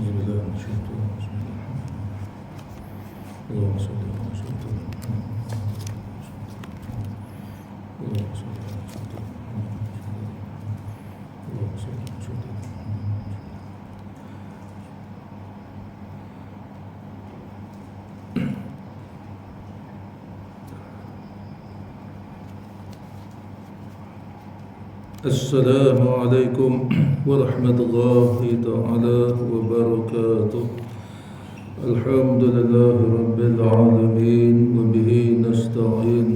أعوذ بالله من الشيطان الرجيم. اللهم صل على سيدنا محمد. اللهم صل على سيدنا محمد. اللهم صل على سيدنا محمد. السلام عليكم ورحمة الله تعالى وبركاته. الحمد لله رب العالمين وبه نستعين،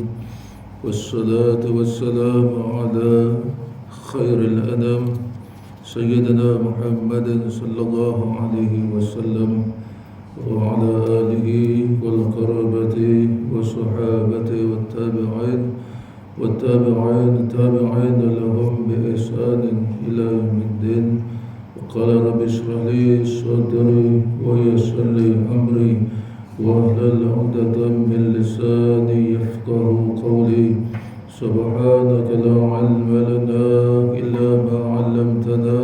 والصلاة والسلام على خير الأنام سيدنا محمد صلى الله عليه وسلم وعلى آله والقرابة والصحابة والتابعين لهم بإحسان إلى يوم الدين. وقال رب اشرح لي صدري ويسر لي أمري واحلل عقدة من لساني يفقه قولي. سبحانك لا علم لنا إلا ما علمتنا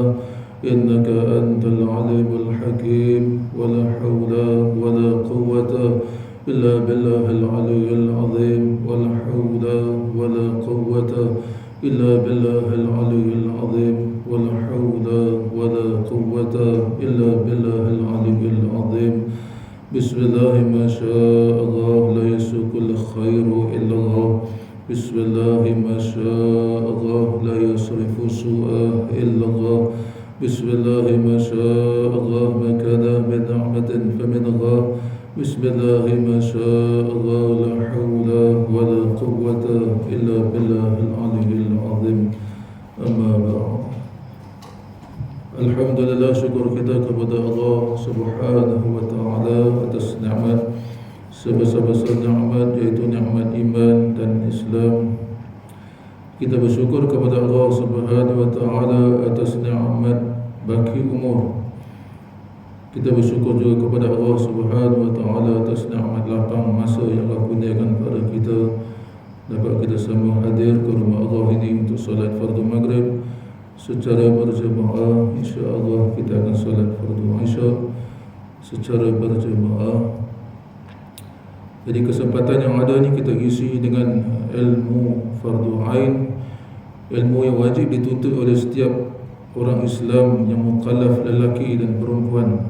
إنك أنت العليم الحكيم. ولا حول ولا قوة إلا بالله العلي العظيم. ولا حول ولا قوة إلا بالله العلي العظيم. ولا حول ولا قوة إلا بالله العلي العظيم. بسم الله ما شاء الله لا يسوق الخير إلا الله. بسم الله ما شاء الله لا يصرف سوء إلا الله. بسم الله ما شاء الله ما كان من نعمة فمن الله. بسم الله ما شاء الله لا حول ولا قوة إلا بالله العلي العظيم. أما بعد. Alhamdulillah, syukur kita kepada Allah Subhanahu wa ta'ala atas nikmat sebesar-besar nikmat, yaitu nikmat iman dan Islam. Kita bersyukur kepada Allah Subhanahu wa ta'ala atas nikmat baki umur. Kita bersyukur juga kepada Allah Subhanahu wa ta'ala atas nikmat lapang masa yang Allah kurniakan kepada kita, dapat kita semua hadir ke rumah Allah ini untuk solat fardu maghrib secara berjemaah. InsyaAllah kita akan solat fardu isya secara berjemaah. Jadi kesempatan yang ada ni kita isi dengan ilmu fardu ain, ilmu yang wajib dituntut oleh setiap orang Islam yang mukallaf, lelaki dan perempuan.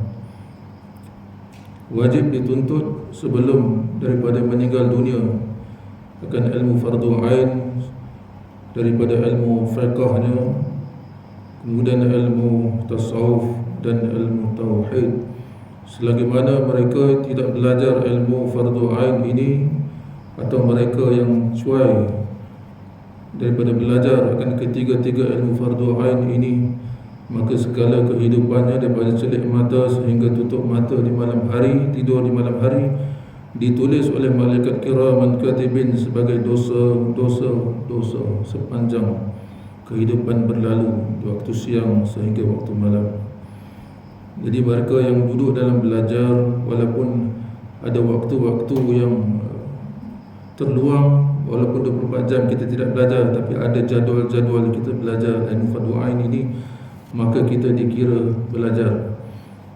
Wajib dituntut sebelum daripada meninggal dunia akan ilmu fardu ain, daripada ilmu fiqahnya, kemudian ilmu tasawuf dan ilmu tauhid. Selagi mana mereka tidak belajar ilmu fardu ain ini, atau mereka yang cuai daripada belajar akan ketiga-tiga ilmu fardu ain ini, maka segala kehidupannya daripada celik mata sehingga tutup mata di malam hari, tidur di malam hari, ditulis oleh malaikat kiraman katibin sebagai dosa sepanjang kehidupan berlalu di waktu siang sehingga waktu malam. Jadi mereka yang duduk dalam belajar, walaupun ada waktu-waktu yang terluang, walaupun 24 jam kita tidak belajar, tapi ada jadual-jadual kita belajar ilmu fardu ain ini, maka kita dikira belajar.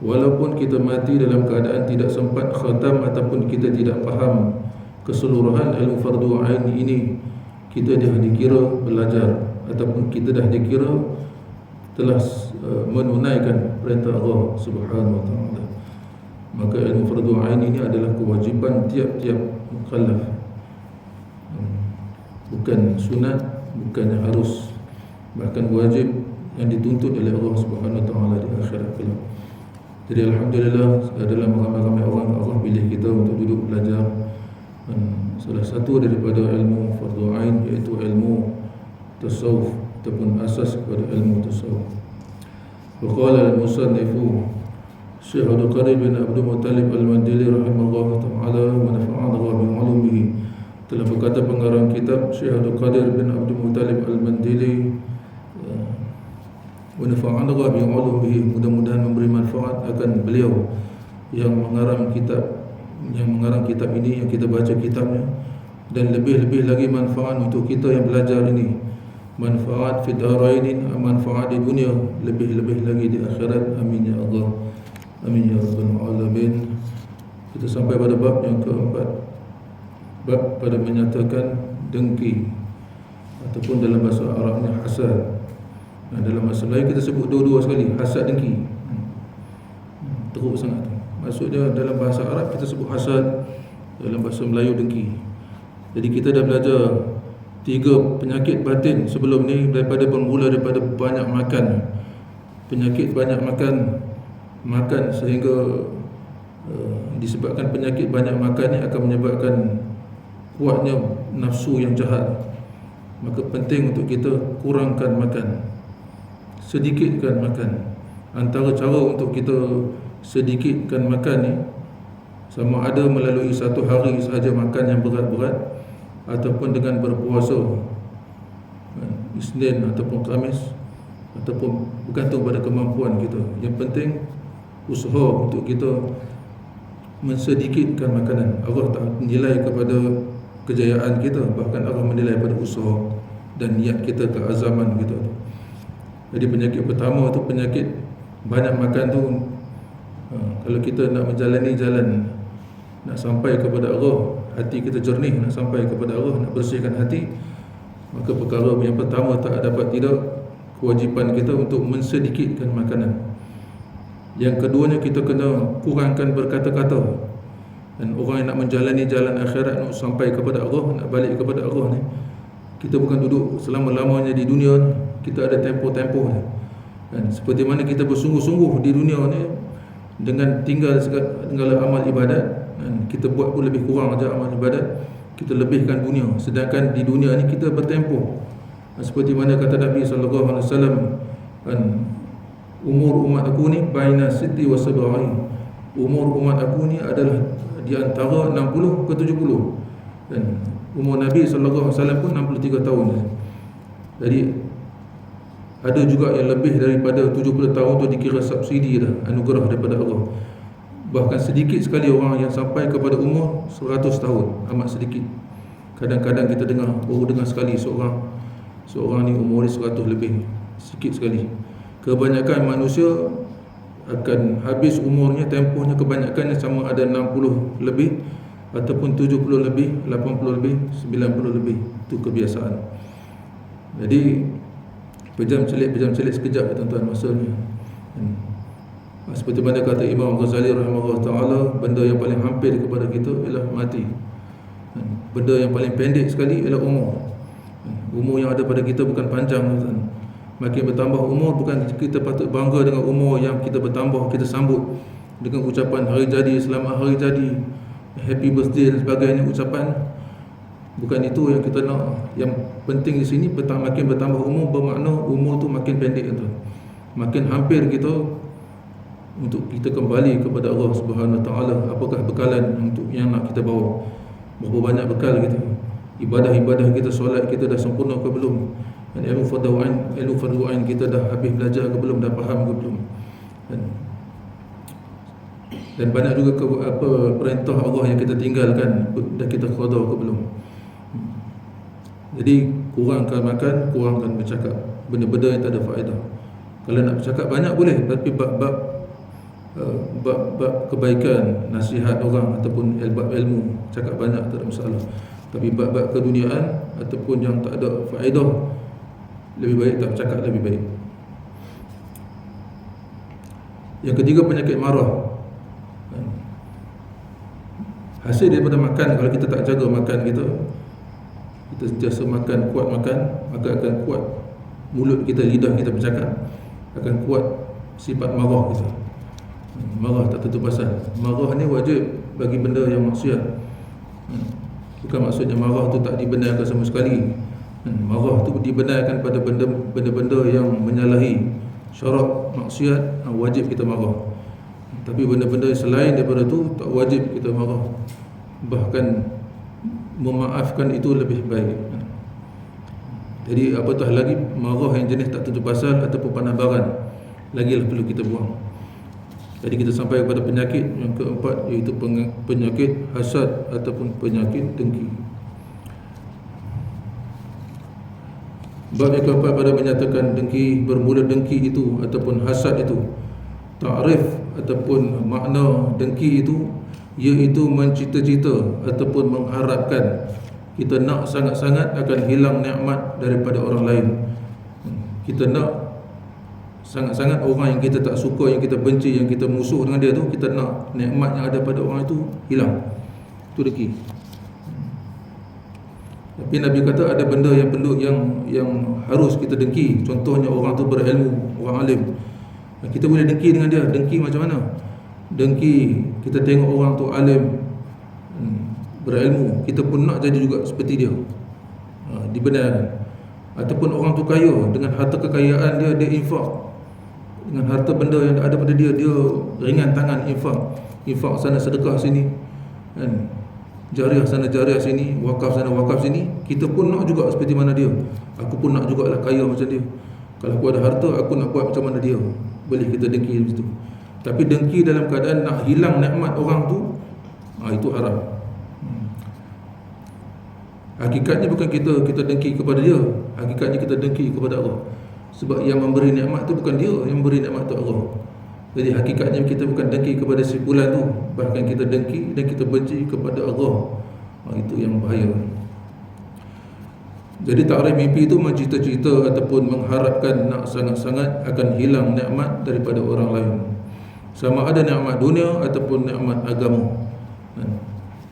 Walaupun kita mati dalam keadaan tidak sempat khatam ataupun kita tidak faham keseluruhan ilmu fardu ain ini, kita dah dikira belajar, ataupun kita dah dikira telah menunaikan perintah Allah Subhanahu wa ta'ala. Maka ilmu fardu ain ini adalah kewajiban tiap-tiap mukallaf, bukan sunat, bukan harus, bahkan wajib yang dituntut oleh Allah Subhanahu wa ta'ala di akhirat kelak. Jadi alhamdulillah, dalam ramai-ramai orang Allah pilih kita untuk duduk belajar salah satu daripada ilmu fardu ain, iaitu ilmu tasawuf ataupun asas kepada ilmu tasawuf. Wa qala al-musannifu Syekh Abdul Qadir bin Abdul Muttalib Al-Mandili rahimahullah ta'ala wa nafa'ana Allah bi 'ulumihi. Telah berkata pengarang kitab Syekh Abdul Qadir bin Abdul Muttalib Al-Mandili, wa nafa'ana Allah bi 'ulumihi, mudah-mudahan memberi manfaat akan beliau yang mengarang kitab ini, yang kita baca kitabnya, dan lebih-lebih lagi manfaat untuk kita yang belajar ini. manfaat fi darain, manfaat di dunia, lebih-lebih lagi di akhirat. Amin ya Allah. Amin ya rabbal alamin. Kita sampai pada bab yang keempat, bab pada menyatakan dengki ataupun dalam bahasa Arabnya hasad. Dalam bahasa lain kita sebut dua-dua sekali, hasad, dengki. Teruk sangat tu. Maksudnya dalam bahasa Arab kita sebut hasad, dalam bahasa Melayu dengki. Jadi kita dah belajar 3 penyakit batin sebelum ni, bermula daripada banyak makan. Penyakit banyak makan sehingga disebabkan penyakit banyak makan ni akan menyebabkan kuatnya nafsu yang jahat. Maka penting untuk kita kurangkan makan, sedikitkan makan. Antara cara untuk kita sedikitkan makan ni, sama ada melalui satu hari sahaja makan yang berat-berat, ataupun dengan berpuasa Isnin ataupun Khamis, ataupun bergantung pada kemampuan kita. Yang penting usaha untuk kita mensedikitkan makanan. Allah tak menilai kepada kejayaan kita, bahkan Allah menilai pada usaha dan niat kita, keazaman kita. Jadi penyakit pertama tu penyakit banyak makan tu. Kalau kita nak menjalani jalan, nak sampai kepada Allah, hati kita jernih, nak sampai kepada Allah, nak bersihkan hati, maka perkara yang pertama tak dapat tidak, kewajipan kita untuk mensedikitkan makanan. Yang keduanya, kita kena kurangkan berkata-kata. Dan orang yang nak menjalani jalan akhirat, nak sampai kepada Allah, nak balik kepada Allah ni, kita bukan duduk selama-lamanya di dunia ni. Kita ada tempoh-tempoh ni. Dan seperti mana kita bersungguh-sungguh di dunia ni dengan tinggal segala amal ibadat, dan kita buat pun lebih kurang aja amal ibadat, kita lebihkan dunia. Sedangkan di dunia ni kita bertempoh. Seperti mana kata Nabi SAW, umur umat aku ni baina sitti wa sab'in. Umur umat aku ni adalah di antara 60 ke 70. Dan umur Nabi SAW pun 63 tahun. Jadi ada juga yang lebih daripada 70 tahun tu dikira subsidi dah, anugerah daripada Allah. Bahkan sedikit sekali orang yang sampai kepada umur 100 tahun, amat sedikit. Kadang-kadang kita baru dengar sekali seorang ni umur 100 lebih, sikit sekali. Kebanyakan manusia akan habis umurnya, tempohnya kebanyakannya sama ada 60 lebih, ataupun 70 lebih, 80 lebih, 90 lebih. Itu kebiasaan. Jadi pejam celik sekejap, tuan-tuan, masanya. Seperti mana kata Imam Ghazali rahimahullah ta'ala, benda yang paling hampir kepada kita ialah mati. Benda yang paling pendek sekali ialah umur. Umur yang ada pada kita bukan panjang, tuan-tuan. Makin bertambah umur, bukan kita patut bangga dengan umur yang kita bertambah, kita sambut dengan ucapan hari jadi, selamat hari jadi, happy birthday dan sebagainya ucapan. Bukan itu yang kita nak. Yang penting di sini, makin bertambah umur bermakna umur tu makin pendek, tuan. Makin hampir kita untuk kita kembali kepada Allah Subhanahu Wa Taala. Apakah bekalan untuk yang nak kita bawa? Berapa banyak bekal kita? Ibadah-ibadah kita, solat kita dah sempurna ke belum? Dan ilmu fardu ain kita dah habis belajar ke belum, dah faham ke belum? Dan banyak juga perintah Allah yang kita tinggalkan, dah kita qada ke belum? Jadi kurangkan makan, kurangkan bercakap benda-benda yang tak ada faedah. Kalau nak bercakap banyak boleh, tapi bab kebaikan, nasihat orang ataupun bab ilmu, cakap banyak tak ada masalah. Tapi bab keduniaan ataupun yang tak ada faedah, lebih baik tak bercakap, lebih baik. Yang ketiga, penyakit marah. Hasil daripada makan, kalau kita tak jaga makan kita sentiasa makan, kuat makan, maka akan kuat mulut kita, lidah kita bercakap, akan kuat sifat marah kita. Marah tak tentu pasal. Marah ni wajib bagi benda yang maksiat. Bukan maksudnya marah tu tak dibenarkan sama sekali. Marah tu dibenarkan pada benda-benda yang menyalahi syarat maksiat, wajib kita marah. Tapi benda-benda selain daripada tu tak wajib kita marah. Bahkan memaafkan itu lebih baik. Jadi apatah lagi marah yang jenis tak tentu pasal ataupun panabaran, lagilah perlu kita buang. Jadi kita sampai kepada penyakit yang keempat, iaitu penyakit hasad ataupun penyakit dengki. Bab yang keempat pada menyatakan dengki, bermula dengki itu ataupun hasad itu, ta'rif ataupun makna dengki itu, iaitu mencita-cita ataupun mengharapkan kita nak sangat-sangat akan hilang nikmat daripada orang lain. Kita nak sangat-sangat orang yang kita tak suka, yang kita benci, yang kita musuh dengan dia tu, kita nak nikmat yang ada pada orang itu hilang. Itu dengki. Tapi Nabi kata ada benda yang perlu, yang harus kita dengki. Contohnya orang tu berilmu, orang alim. Kita boleh dengki dengan dia. Dengki macam mana? Dengki, kita tengok orang tu alim, berilmu, kita pun nak jadi juga seperti dia, dibenarkan. Ataupun orang tu kaya, dengan harta kekayaan dia, dia infak. Dengan harta benda yang ada pada dia, dia ringan tangan infak sana, sedekah sini, kan? Jariah sana, jariah sini, wakaf sana, wakaf sini. Kita pun nak juga seperti mana dia. Aku pun nak jugalah kaya macam dia. Kalau aku ada harta, aku nak buat macam mana dia. Boleh kita dengki macam tu. Tapi dengki dalam keadaan nak hilang nikmat orang tu, itu haram. Hakikatnya bukan kita dengki kepada dia. Hakikatnya kita dengki kepada Allah. Sebab yang memberi nikmat tu bukan dia, yang memberi nikmat tu Allah. Jadi hakikatnya kita bukan dengki kepada si fulan tu, bahkan kita dengki dan kita benci kepada Allah. Itu yang bahaya. Jadi takrif mimpi itu mencita-cita ataupun mengharapkan nak sangat-sangat akan hilang nikmat daripada orang lain. Sama ada nikmat dunia ataupun nikmat agama.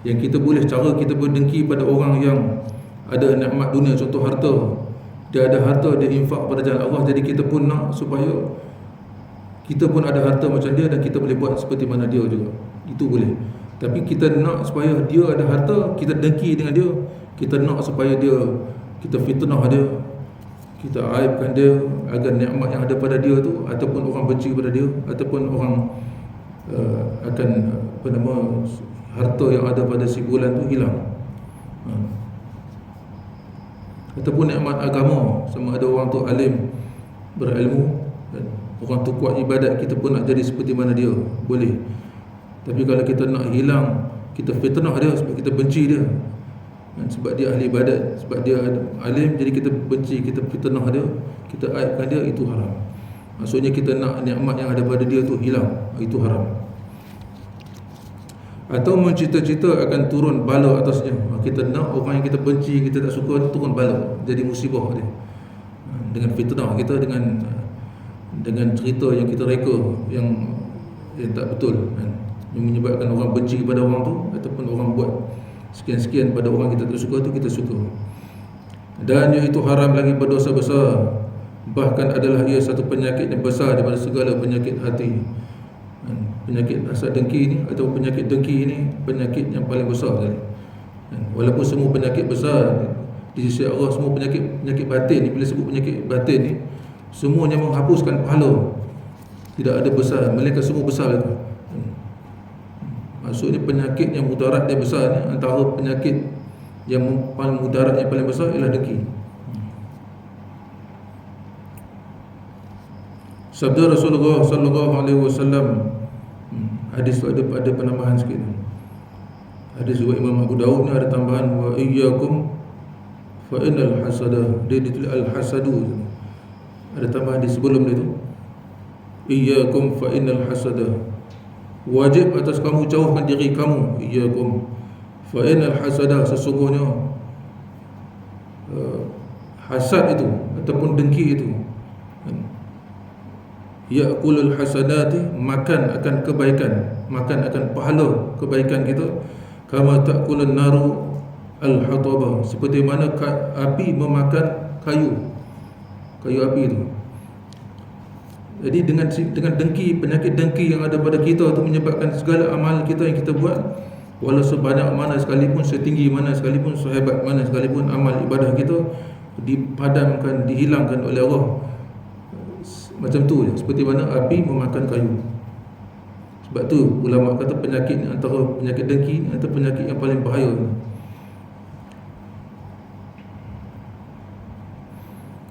Yang kita boleh, cara kita berdengki pada orang yang ada nikmat dunia, contoh harta. Dia ada harta, dia infak pada jalan Allah. Jadi kita pun nak supaya kita pun ada harta macam dia dan kita boleh buat seperti mana dia juga. Itu boleh. Tapi kita nak supaya dia ada harta, kita dengki dengan dia. Kita nak supaya dia, kita fitnah dia, kita aibkan dia agar nikmat yang ada pada dia tu, ataupun orang benci pada dia, ataupun orang akan harta yang ada pada si bulan tu hilang. Ataupun nikmat agama, sama ada orang tu alim, berilmu, dan orang tu kuat ibadat, kita pun nak jadi seperti mana dia, boleh. Tapi kalau kita nak hilang, kita fitnah dia sebab kita benci dia, dan sebab dia ahli ibadat, sebab dia alim, jadi kita benci, kita fitnah dia, kita aibkan dia, itu haram. Maksudnya kita nak nikmat yang ada pada dia tu hilang, itu haram. Atau mencita-cita akan turun bala atasnya. Kita nak orang yang kita benci, kita tak suka, turun bala, jadi musibah dia, dengan fitnah kita, dengan cerita yang kita reka yang tak betul, yang menyebabkan orang benci kepada orang tu, ataupun orang buat sekian-sekian pada orang kita tak suka tu, kita suka. Dan iaitu haram lagi berdosa besar, bahkan adalah ia satu penyakit yang besar daripada segala penyakit hati. Penyakit hasad dengki ni, atau penyakit dengki ni, penyakit yang paling besar sekali. Walaupun semua penyakit besar di sisi Allah, semua penyakit batin ni, bila sebut penyakit batin ni, semuanya menghapuskan pahala, tidak ada besar, melainkan semua besar itu. Maksudnya penyakit yang mudarat dia besar ni, antara penyakit yang paling mudarat, yang paling besar ialah dengki. Sabda Rasulullah sallallahu alaihi wasallam, hadis tu ada penambahan sikit. Hadis riwayat Imam Abu Daud ni ada tambahan, wa iyyakum fa innal hasada, dia ditulis al hasadu, ada tambahan di sebelum dia tu, iyyakum fa innal hasada, wajib atas kamu jauhkan diri kamu, iyyakum fa innal hasada, sesungguhnya hasad itu ataupun dengki itu, ya'kulul hasanati, makan akan kebaikan, makan akan pahala kebaikan kita, kama ta'kulun naru al-hataba, seperti mana api memakan kayu api itu. Jadi dengan dengki, penyakit dengki yang ada pada kita itu menyebabkan segala amal kita yang kita buat, walau sebanyak mana sekalipun, setinggi mana sekalipun, sehebat mana sekalipun, amal ibadah kita dipadamkan, dihilangkan oleh Allah. Macam tu, seperti mana api memakan kayu. Sebab tu ulama kata penyakit ni, antara penyakit dengki atau penyakit yang paling bahaya.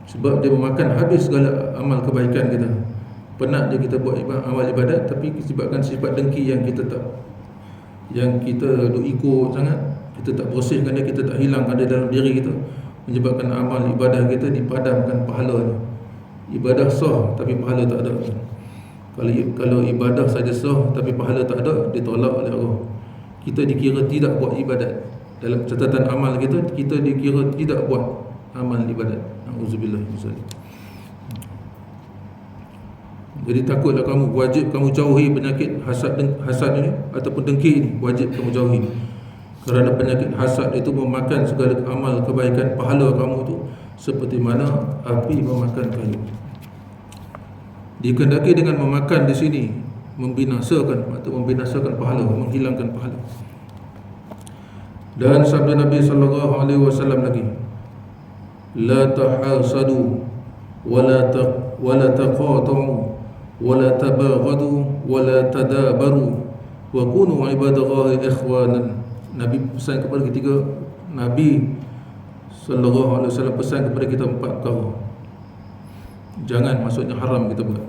Sebab dia memakan habis segala amal kebaikan kita. Penat je kita buat amal ibadat, tapi disebabkan sifat dengki yang kita duk ikut sangat, kita tak bersihkan dia, kita tak hilangkan dia dalam diri kita, menyebabkan amal ibadah kita dipadamkan pahalanya. Ibadah sah tapi pahala tak ada. Kalau ibadah saja sah tapi pahala tak ada, ditolak oleh Allah. Kita dikira tidak buat ibadat. Dalam catatan amal kita dikira tidak buat amal ibadat. Auzubillah min zalik. Jadi takutlah kamu, wajib kamu jauhi penyakit hasad ini ataupun dengki ini, wajib kamu jauhi. Kerana penyakit hasad itu memakan segala amal kebaikan, pahala kamu itu seperti mana api memakan kayu. Dikehendaki dengan memakan di sini membinasakan atau membinasakan pahala, menghilangkan pahala. Dan sabda Nabi sallallahu alaihi wasallam lagi, la tahasadu wala taqatu wala tabaghadu wala tadabaru wa kunu ibadallahi ikhwanan. Nabi pesan kepada kita, Nabi sallallahu alaihi wasallam pesan kepada kita 4 perkara. Jangan, maksudnya haram kita buat.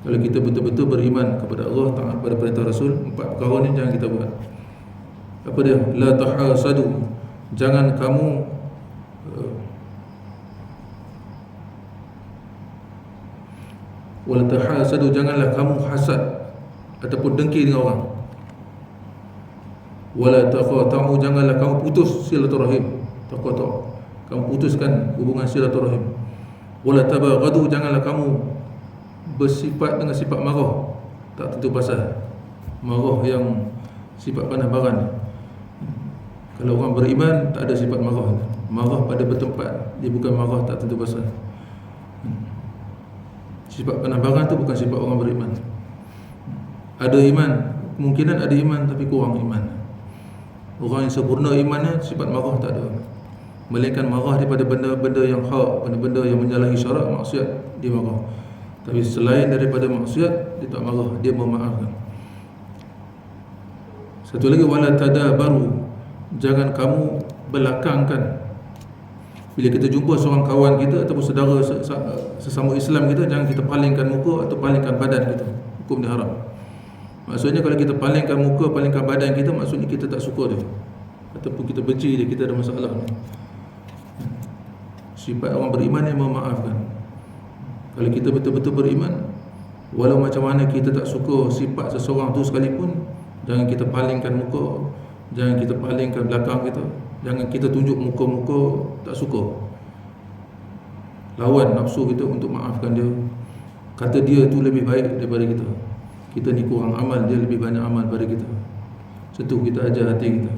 Kalau kita betul-betul beriman kepada Allah, taat pada perintah Rasul, 4 perkara ni jangan kita buat. Apa dia? La tahasadu, jangan kamu wala tahasadu, janganlah kamu hasad ataupun dengki dengan orang. Wala taqatu, janganlah kamu putus silaturahim. Taqatu, kamu putuskan hubungan silaturahim. Wala tabaghadu, janganlah kamu bersifat dengan sifat marah tak tentu pasal, marah yang sifat panah baran. Kalau orang beriman tak ada sifat marah, marah pada bertempat, dia bukan marah tak tentu pasal. Sifat panah baran tu bukan sifat orang beriman. Ada iman, kemungkinan ada iman tapi kurang iman. Orang yang sempurna imannya sifat marah tak ada, melainkan marah daripada benda-benda yang hak, benda-benda yang menyalahi syarak, maksiat, dia marah. Tapi selain daripada maksiat, dia tak marah, dia memaafkan. Satu lagi, wala tadabaru, jangan kamu belakangkan. Bila kita jumpa seorang kawan kita ataupun saudara sesama Islam kita, jangan kita palingkan muka atau palingkan badan kita. Hukum ni haram. Maksudnya kalau kita palingkan muka, palingkan badan kita, maksudnya kita tak suka dia ataupun kita benci dia, kita ada masalah. Sifat orang beriman yang memaafkan. Kalau kita betul-betul beriman, walau macam mana kita tak suka sifat seseorang tu sekalipun, jangan kita palingkan muka, jangan kita palingkan belakang kita, jangan kita tunjuk muka-muka tak suka. Lawan nafsu kita untuk maafkan dia. Kata dia tu lebih baik daripada kita, kita ni kurang amal, dia lebih banyak amal daripada kita. Sentuh kita, ajar hati kita.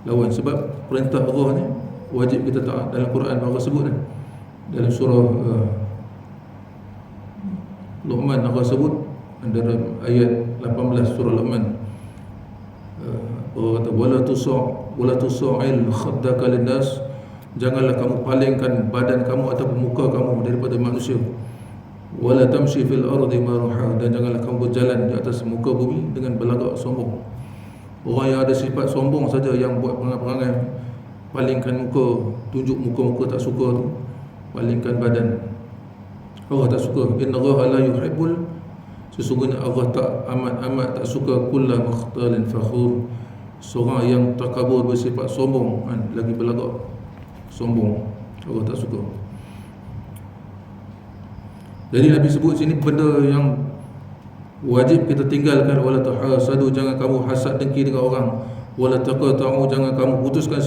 Lawan, sebab perintah Allah ni wajib kita taat. Dalam Quran Allah sebut dalam surah Luqman, Allah sebut dalam ayat 18 surah Luqman, Allah kata wala tusa'il khaddaka linnas, janganlah kamu palingkan badan kamu ataupun muka kamu daripada manusia. Wala tamshi fil ardi maraha, dan janganlah kamu berjalan di atas muka bumi dengan berlagak sombong. Orang yang ada sifat sombong saja yang buat perangai-perangai palingkan muka, tunjuk muka-muka tak suka tu, palingkan badan, Allah tak suka. Innallaha la yuhibbul, sesungguhnya Allah tak amat tak suka kulla mukhtalin fakhur, seorang yang takabur, bersifat sombong, lagi berlagak sombong, Allah tak suka. Jadi Nabi sebut sini benda yang wajib kita tinggalkan. Wala tahasadu, jangan kamu hasad dengki dengan orang. Wala taqatu, jangan kamu putuskan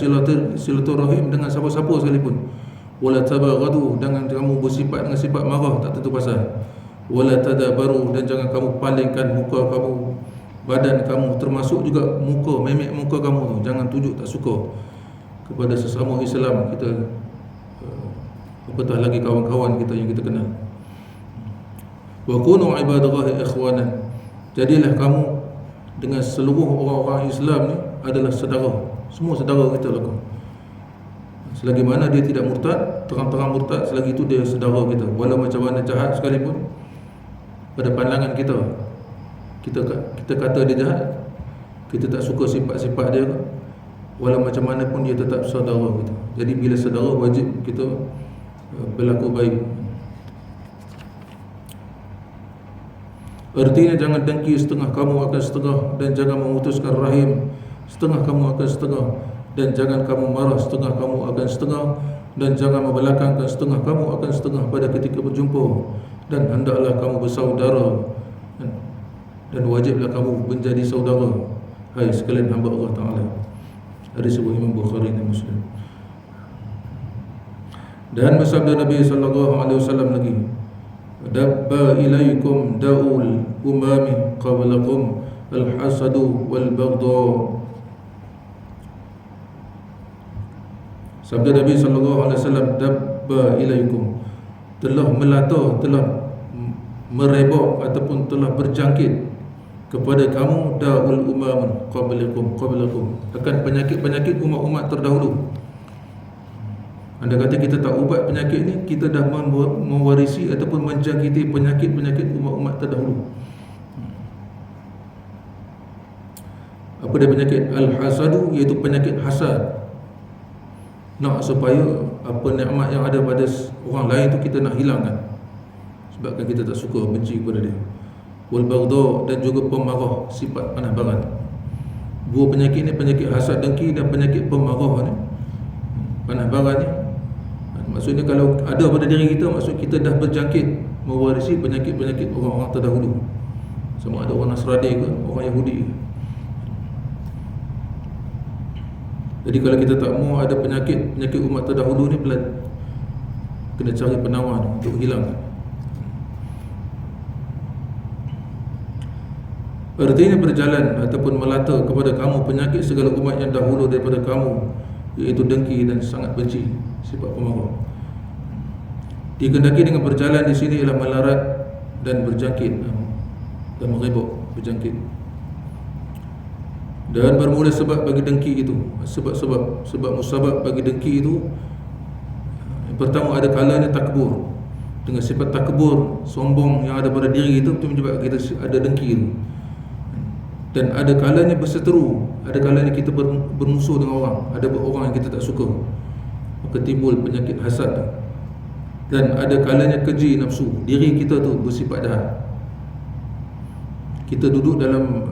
silaturahim dengan siapa-siapa sekalipun. Wala tabaghadu, jangan kamu bersifat dengan sifat marah tak tentu pasal. Wala tadabaru, dan jangan kamu palingkan muka kamu, badan kamu, termasuk juga muka, memek muka kamu tu, jangan tunjuk tak suka kepada sesama Islam kita, apatah lagi kawan-kawan kita yang kita kenal. Wa kunu ibadallahi ikhwanan, jadilah kamu dengan seluruh orang-orang Islam ni adalah saudara, semua saudara kita lah. Selagi mana dia tidak murtad, terang-terang murtad, selagi itu dia saudara kita. Walau macam mana jahat sekalipun, pada pandangan kita, kita kata dia jahat, kita tak suka sifat-sifat dia, walau macam mana pun dia tetap saudara kita. Jadi bila saudara, wajib kita berlaku baik. Artinya jangan dengki setengah kamu akan setengah, dan jangan memutuskan rahim setengah kamu akan setengah, dan jangan kamu marah setengah kamu akan setengah, dan jangan membelakangkan setengah kamu akan setengah pada ketika berjumpa, dan hendaklah kamu bersaudara Dan wajiblah kamu menjadi saudara, hai sekalian hamba Allah Ta'ala. Hadis riwayat Imam Bukhari dan Muslim. Dan bersabda Nabi SAW lagi, dabba ilaikum da'ul umami qablakum al-hasadu wal-baghdha. Sabda Nabi SAW, dabba ilaikum, telah melata, telah merebak ataupun telah berjangkit kepada kamu da'ul umam qablakum akan penyakit-penyakit umat-umat terdahulu. Anda kata kita tak ubat penyakit ni, kita dah mewarisi ataupun menjangkiti penyakit-penyakit umat-umat terdahulu. Apa dia penyakit? Al-hasadu, iaitu penyakit hasad. Nak supaya apa nikmat yang ada pada orang lain tu kita nak hilangkan, sebabkan kita tak suka, benci kepada dia. Wal-baghdha, dan juga pemarah, sifat panas baran. Dua penyakit ni, penyakit hasad dengki dan penyakit pemarah ni, panas baran ni. Maksudnya kalau ada pada diri kita, maksud kita dah berjangkit, mewarisi penyakit-penyakit orang-orang terdahulu, sama ada orang Nasrani ke, orang Yahudi ke. Jadi kalau kita tak mau ada penyakit umat terdahulu ni, kena cari penawar untuk hilangkan. Artinya berjalan ataupun melata kepada kamu penyakit segala umat yang dahulu daripada kamu, iaitu dengki dan sangat benci, sifat pemarah. Dikendaki dengan berjalan di sini ialah melarat dan berjangkit dan merebak, berjangkit. Dan bermula sebab bagi dengki itu, sebab musabab bagi dengki itu. Yang pertama, ada kalanya takbur, dengan sifat takbur, sombong yang ada pada diri itu menyebabkan kita ada dengki itu. Dan ada kalanya berseteru, ada kalanya kita bermusuh dengan orang, ada orang yang kita tak suka, maka timbul penyakit hasad. Dan ada kalanya keji nafsu, diri kita tu bersifat jahat. Kita duduk dalam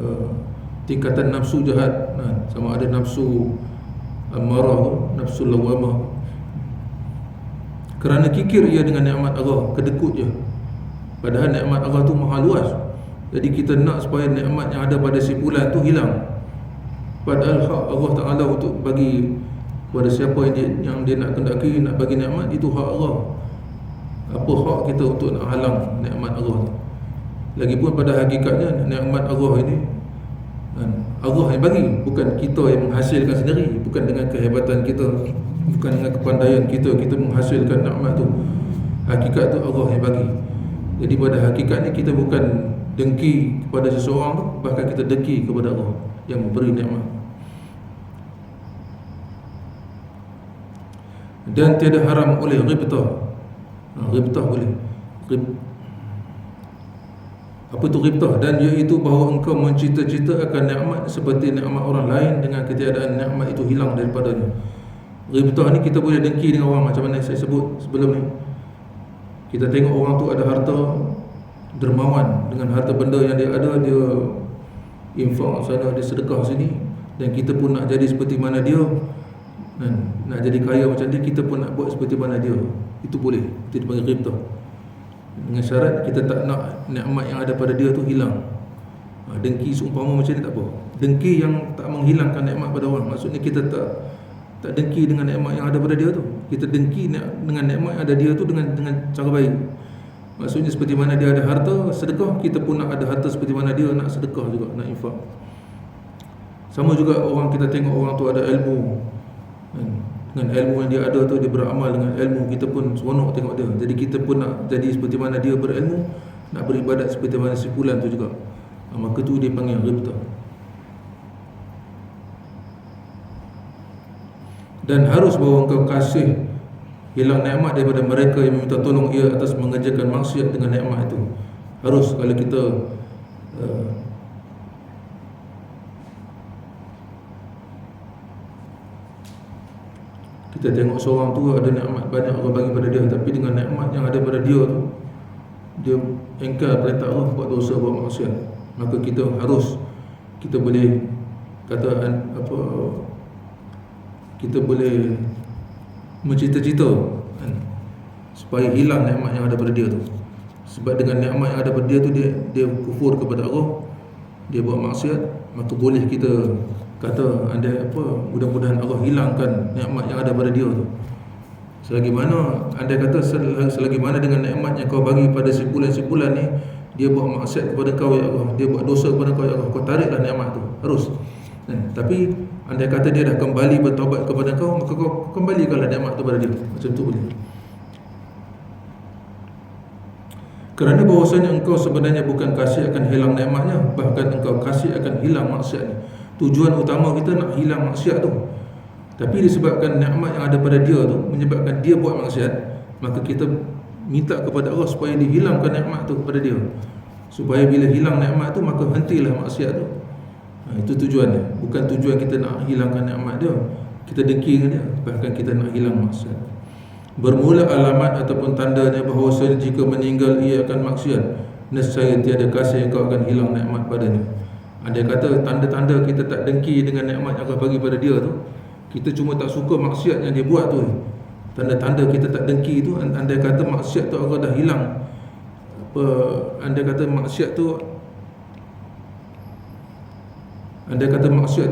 tingkatan nafsu jahat, sama ada nafsu amarah, nafsu lawamah. Kerana kikir ia dengan nikmat Allah, kedekut je. Padahal nikmat Allah tu maha luas. Jadi kita nak supaya nikmat yang ada pada si fulan tu hilang, padahal hak Allah Ta'ala untuk bagi pada siapa yang dia nak kendaki, nak bagi nikmat, itu hak Allah. Apa hak kita untuk nak halang nikmat Allah tu? Lagipun pada hakikatnya nikmat Allah ini Allah yang bagi, bukan kita yang menghasilkan sendiri. Bukan dengan kehebatan kita, bukan dengan kepandaian kita menghasilkan nikmat tu. Hakikat tu Allah yang bagi. Jadi pada hakikatnya kita bukan dengki kepada seseorang tu, bahkan kita dengki kepada Allah yang memberi nikmat. Dan tiada haram oleh ghibtah. Ghibtah boleh. Apa tu ghibtah? Dan iaitu bahawa engkau mencita-cita akan nikmat seperti nikmat orang lain, dengan ketiadaan nikmat itu hilang daripadanya. Ghibtah ni kita boleh dengki dengan orang, macam mana saya sebut sebelum ni. Kita tengok orang tu ada harta, dermawan dengan harta benda yang dia ada, dia infak sana, dia sedekah sini, dan kita pun nak jadi seperti mana dia, nak jadi kaya macam dia, kita pun nak buat seperti mana dia. Itu boleh, itu dipanggil ghibtah. Dengan syarat kita tak nak nikmat yang ada pada dia tu hilang. Dengki seumpama macam ni tak apa. Dengki yang tak menghilangkan nikmat pada orang, maksudnya kita tak dengki dengan nikmat yang ada pada dia tu. Kita dengki dengan nikmat yang ada dia tu dengan cara baik. Maksudnya seperti mana dia ada harta sedekah, kita pun nak ada harta seperti mana dia, nak sedekah juga, nak infak. Sama juga orang, kita tengok orang tu ada ilmu, dengan ilmu yang dia ada tu, dia beramal dengan ilmu, kita pun seronok tengok dia. Jadi kita pun nak jadi seperti mana dia berilmu, nak beribadat seperti mana si fulan tu juga. Maka tu dia panggil ghibtah. Dan harus bahawa engkau kasih hilang nikmat daripada mereka yang meminta tolong ia atas mengerjakan maksiat dengan nikmat itu. Harus, kalau kita tengok seorang tu ada nikmat banyak Allah bagi pada dia, tapi dengan nikmat yang ada pada dia tu, dia engkar perintah Allah, buat dosa, buat maksiat, maka kita harus, kita boleh kata kita boleh mencita-cita supaya hilang nikmat yang ada pada dia tu. Sebab dengan nikmat yang ada pada dia tu, dia kufur kepada Allah, dia buat maksiat, maka boleh kita kata mudah-mudahan Allah hilangkan nikmat yang ada pada dia tu. Selagi mana selagi mana dengan nikmat yang kau bagi pada simpulan-simpulan ni, dia buat maksiat kepada kau ya Allah, dia buat dosa kepada kau ya Allah, kau tariklah nikmat tu, harus. Tapi andai kata dia dah kembali bertaubat kepada kau, maka kau kembalikanlah nikmat tu pada dia. Macam tu boleh. Kerana bahawasanya engkau sebenarnya bukan kasih akan hilang nikmatnya, bahkan engkau kasih akan hilang maksiatnya. Tujuan utama kita nak hilang maksiat tu, tapi disebabkan nikmat yang ada pada dia tu menyebabkan dia buat maksiat, maka kita minta kepada Allah supaya dihilangkan nikmat tu kepada dia, supaya bila hilang nikmat tu maka hentilah maksiat tu. Itu tujuannya. Bukan tujuan kita nak hilangkan nikmat dia, kita dengki dengan dia, bahkan kita nak hilang maksiat. Bermula alamat ataupun tandanya bahawasanya jika meninggal ia akan maksiat, nescaya tiada kasih kau akan hilang nikmat padanya. Andai kata tanda-tanda kita tak dengki dengan nikmat yang Allah bagi pada dia tu, kita cuma tak suka maksiat yang dia buat tu, tanda-tanda kita tak dengki tu, andai kata maksiat tu Allah dah hilang, andai kata maksiat tu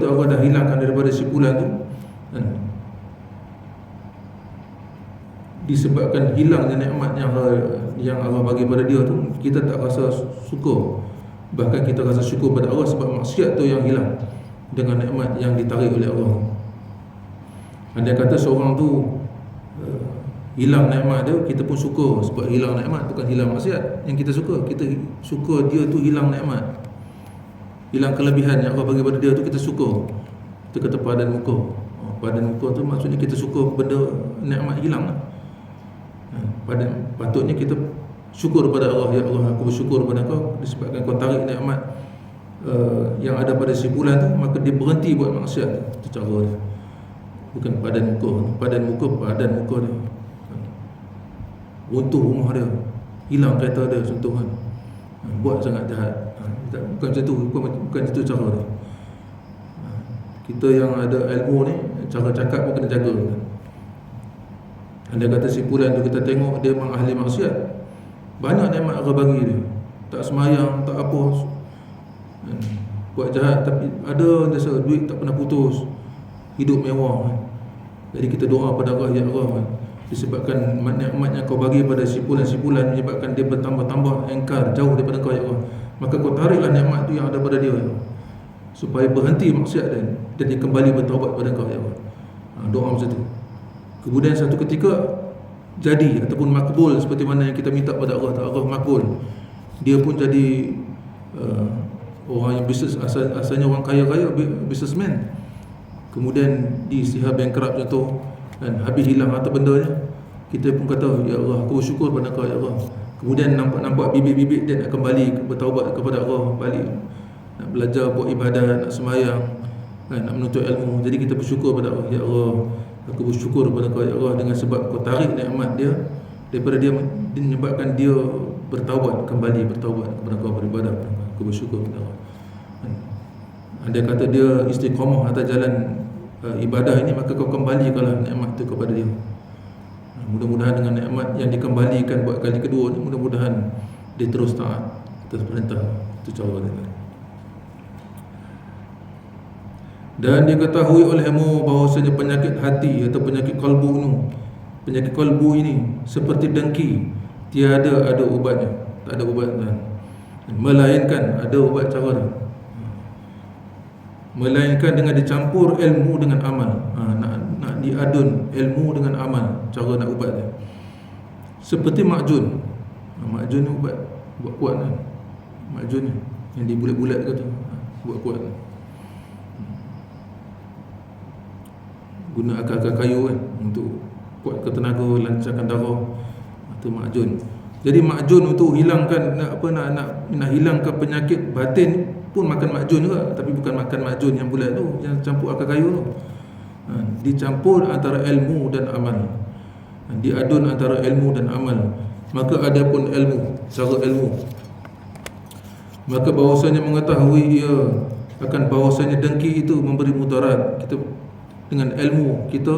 Allah dah hilangkan daripada simpulan tu, disebabkan hilangnya nikmat yang Allah bagi pada dia tu, kita tak rasa syukur, bahkan kita rasa syukur pada Allah sebab maksiat tu yang hilang dengan nikmat yang ditarik oleh Allah. Andai kata seorang tu hilang nikmat dia, kita pun syukur sebab hilang nikmat, bukan hilang maksiat yang kita suka. Kita suka dia tu hilang nikmat, hilang kelebihan yang Allah bagi pada dia tu, kita syukur. Kita kata padan muka. Padan muka tu maksudnya kita syukur benda nikmat hilang lah. Patutnya kita syukur pada Allah, ya Allah, aku bersyukur pada kau disebabkan kau tarik nikmat yang ada pada simpulan tu, maka dia berhenti buat maksiat. Itu cara dia. Bukan padan muka dia, runtuh rumah dia, hilang kereta dia, contoh kan, buat sangat jahat. Bukan macam tu, bukan itu cara dia. Kita yang ada ilmu ni, cara cakap pun kena jaga. Andai kata simpulan tu kita tengok dia memang ahli maksiat, banyak nikmat Allah bagi dia, tak semayang, tak apa, buat jahat, tapi ada jasa duit tak pernah putus, hidup mewah. Jadi kita doa pada Allah, ya Allah, disebabkan nikmat yang kau bagi pada simpulan-simpulan menyebabkan dia bertambah-tambah engkar jauh daripada kau ya Allah, maka kau tariklah nikmat tu yang ada pada dia ya Allah, supaya berhenti maksiat dan dia kembali bertaubat pada kau ya Allah. Doa macam tu. Kemudian satu ketika jadi ataupun makbul seperti mana yang kita minta pada Allah, Allah makbul. Dia pun jadi orang yang bisnes, asalnya orang kaya-kaya, businessman. Kemudian diisytihar bankrupt contoh, dan habis hilang harta bendanya. Kita pun kata, ya Allah, aku bersyukur pada kau ya Allah. Kemudian nampak bibit-bibit dia nak kembali bertaubat kepada Allah, balik nak belajar, buat ibadat, nak semayang, nak menuntut ilmu. Jadi kita bersyukur pada Allah, ya Allah, aku bersyukur kepada kau ya Allah, dengan sebab kau tarik nikmat dia daripada dia, menyebabkan dia bertaubat, kembali bertaubat kepada kau, beribadah kepada kau. Aku bersyukur kepada Allah. Andai kata dia istiqamah atas jalan ibadah ini, maka kau kembalikanlah nikmat itu kepada dia. Mudah-mudahan dengan nikmat yang dikembalikan buat kali kedua ni, mudah-mudahan dia terus taat atas perintah. Itu cara dia. Dan diketahui olehmu bahawasanya penyakit hati atau penyakit kalbu ini seperti dengki, tiada ada ubatnya, tak ada ubat, melainkan ada ubat cara dia, melainkan dengan dicampur ilmu dengan amal. Nak diadun ilmu dengan amal, cara nak ubat dia. Seperti makjun. Makjun ni ubat, buat kuat kan. Makjun ni yang dibulat-bulat kata, buat kuat. Guna akar-akar kayu kan untuk kuatkan tenaga, lancarkan darah. Itu makjun. Jadi makjun untuk hilangkan nak hilangkan penyakit batin pun makan makjun juga, tapi bukan makan makjun yang bulat tu, yang campur akar kayu tu. Dicampur antara ilmu dan amal, diadun antara ilmu dan amal. Maka adapun ilmu, cara ilmu, maka bahawasanya mengetahui ia akan bahawasanya dengki itu memberi mudarat. Kita dengan ilmu kita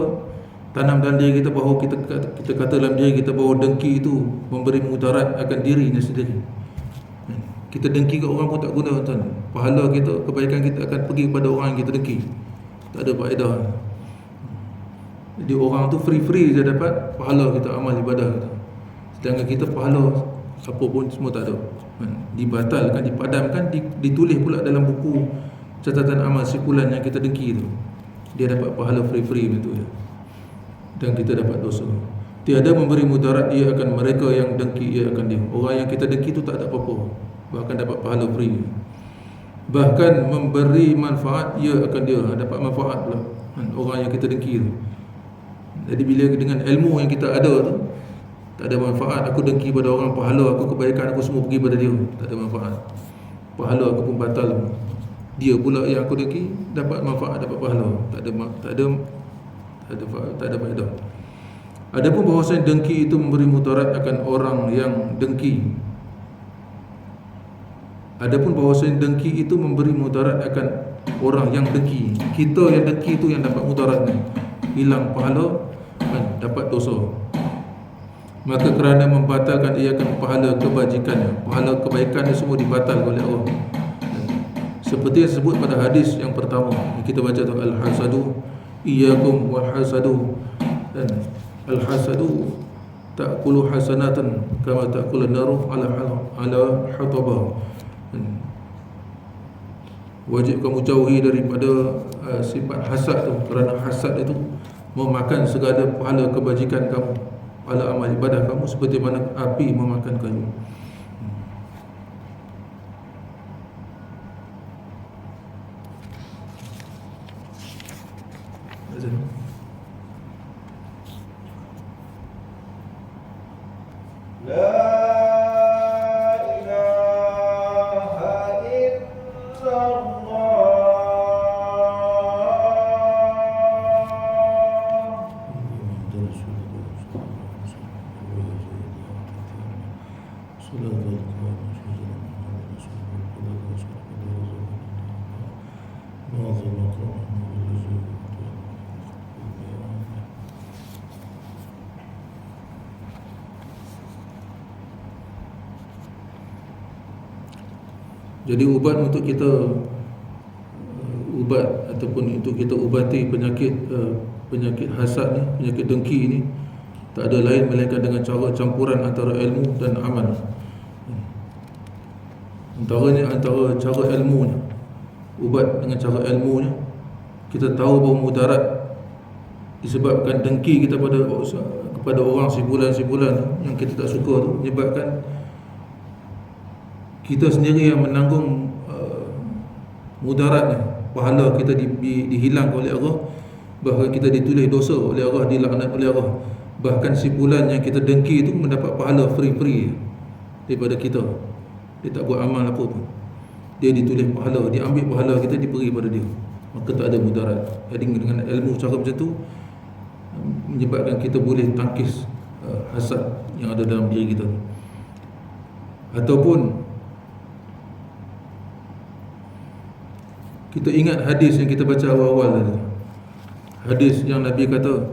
tanam dalam diri kita bahawa kita kata dalam diri kita bahawa dengki itu memberi mudarat akan dirinya sendiri. Kita dengki ke orang pun tak guna, tuan. Pahala kita, kebaikan kita akan pergi kepada orang yang kita dengki. Tak ada faedah. Jadi orang tu free je dapat pahala kita, amal ibadah kita. Sedangkan kita pahala apa pun semua tak ada. Dibatalkan, dipadamkan, ditulis pula dalam buku catatan amal simpulan yang kita dengki tu. Dia dapat pahala free betul ya. Dan kita dapat dosa. Tiada memberi mudarat ia akan mereka yang dengki ia akan dia. Orang yang kita dengki tu tak ada apa-apa, bahkan dapat pahala free. Bahkan memberi manfaat ia akan dia, dapat manfaat pula orang yang kita dengki tu. Jadi bila dengan ilmu yang kita ada tu tak ada manfaat, aku dengki pada orang, pahala aku, kebaikan aku semua pergi pada dia, tak ada manfaat. Pahala aku pun batal. Dia pula yang aku dengki dapat manfaat, dapat pahala. Tak ada faedah. Adapun bahawasanya dengki itu memberi mudarat akan orang yang dengki. Adapun bahawasanya dengki itu memberi mudarat akan orang yang dengki. Kita yang dengki itu yang dapat mudaratnya, hilang pahala dan dapat dosa. Maka kerana membatalkan ia akan pahala kebajikannya, pahala kebaikannya semua dibatalkan oleh Allah. Seperti yang disebut pada hadis yang pertama yang kita baca tu, al-hasadu iyyakum wal hasadu, dan al-hasadu ta'kulu hasanatan kama ta'kulu an-naru ala hatabah. Wajib kamu jauhi daripada sifat hasad tu, kerana hasad itu memakan segala pahala kebajikan kamu, pahala amal ibadah kamu, seperti mana api memakan kayu. Jadi ubat untuk kita ataupun untuk kita ubati penyakit hasad ni, penyakit dengki ni, tak ada lain melainkan dengan cara campuran antara ilmu dan amal. Antara cara ilmunya, ubat dengan cara ilmunya, kita tahu bahawa mudarat disebabkan dengki kita kepada orang simpulan-simpulan yang kita tak suka tu, menyebabkan kita sendiri yang menanggung mudaratnya. Pahala kita dihilang oleh Allah, bahkan kita ditulis dosa oleh Allah, dilaknat oleh Allah. Bahkan simpulan yang kita dengki itu mendapat pahala free daripada kita. Dia tak buat amal apa pun, dia ditulis pahala, dia ambil pahala kita, diberi pada dia. Maka tak ada mudarat. Jadi dengan ilmu cara macam tu menyebabkan kita boleh tangkis hasad yang ada dalam diri kita. Ataupun kita ingat hadis yang kita baca awal-awal tadi, hadis yang Nabi kata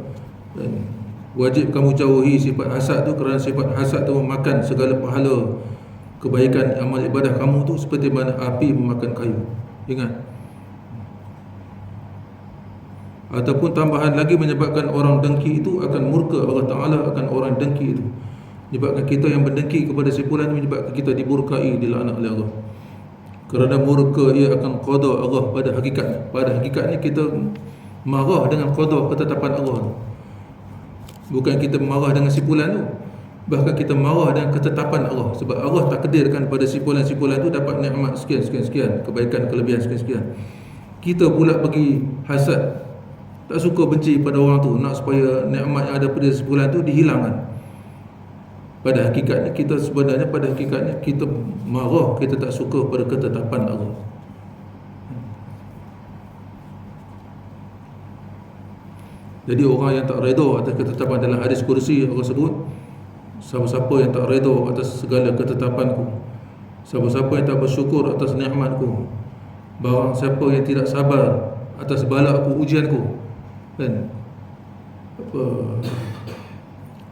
wajib kamu jauhi sifat hasad tu, kerana sifat hasad tu memakan segala pahala kebaikan amal ibadah kamu tu, seperti mana api memakan kayu. Ingat. Ataupun tambahan lagi, menyebabkan orang dengki itu akan murka Allah Ta'ala akan orang dengki itu. Menyebabkan kita yang berdengki kepada simpulan, menyebabkan kita diburkai, dilaknat oleh Allah. Kerana murka ia akan qada Allah pada hakikatnya. Pada hakikatnya kita marah dengan qada, ketetapan Allah. Bukan kita marah dengan simpulan tu, bahkan kita marah dengan ketetapan Allah. Sebab Allah takdirkan pada simpulan-simpulan tu dapat nikmat sekian, kebaikan, kelebihan sekian. Kita pula pergi hasad, tak suka, benci pada orang tu, nak supaya nikmat yang ada pada simpulan tu dihilangkan. Pada hakikatnya kita sebenarnya, pada hakikatnya kita marah, kita tak suka pada ketetapan Allah. Jadi orang yang tak redha atas ketetapan, dalam hadis kursi Allah sebut, siapa-siapa yang tak redha atas segala ketetapanku, siapa-siapa yang tak bersyukur atas nikmatku, barang siapa yang tidak sabar atas balaku, ujianku, kan, apa,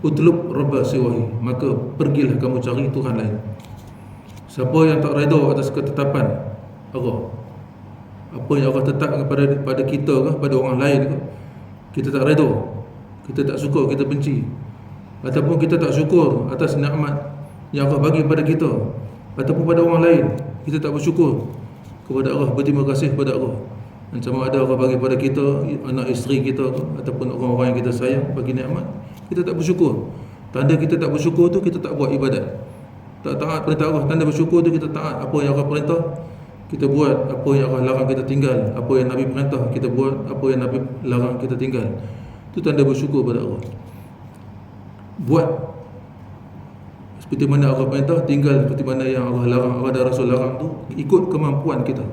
utlub rabba siwahi, maka pergilah kamu cari Tuhan lain. Siapa yang tak redha atas ketetapan Allah, apa yang Allah tetapkan pada kita ke, pada orang lain ke, kita tak redha, kita tak suka, kita benci, ataupun kita tak syukur atas nikmat yang Allah bagi pada kita ataupun pada orang lain, kita tak bersyukur kepada Allah, berterima kasih kepada Allah. Dan sama ada Allah bagi pada kita, anak isteri kita ataupun orang-orang yang kita sayang bagi nikmat, kita tak bersyukur. Tanda kita tak bersyukur tu, kita tak buat ibadat, tak taat perintah Allah. Tanda bersyukur tu, kita taat apa yang Allah perintah, kita buat. Apa yang Allah larang, kita tinggal. Apa yang Nabi perintah, kita buat. Apa yang Nabi larang, kita tinggal. Itu tanda bersyukur pada Allah. Buat seperti mana Allah perintah, tinggal seperti mana yang Allah larang, Allah dan Rasul larang tu, ikut kemampuan kita.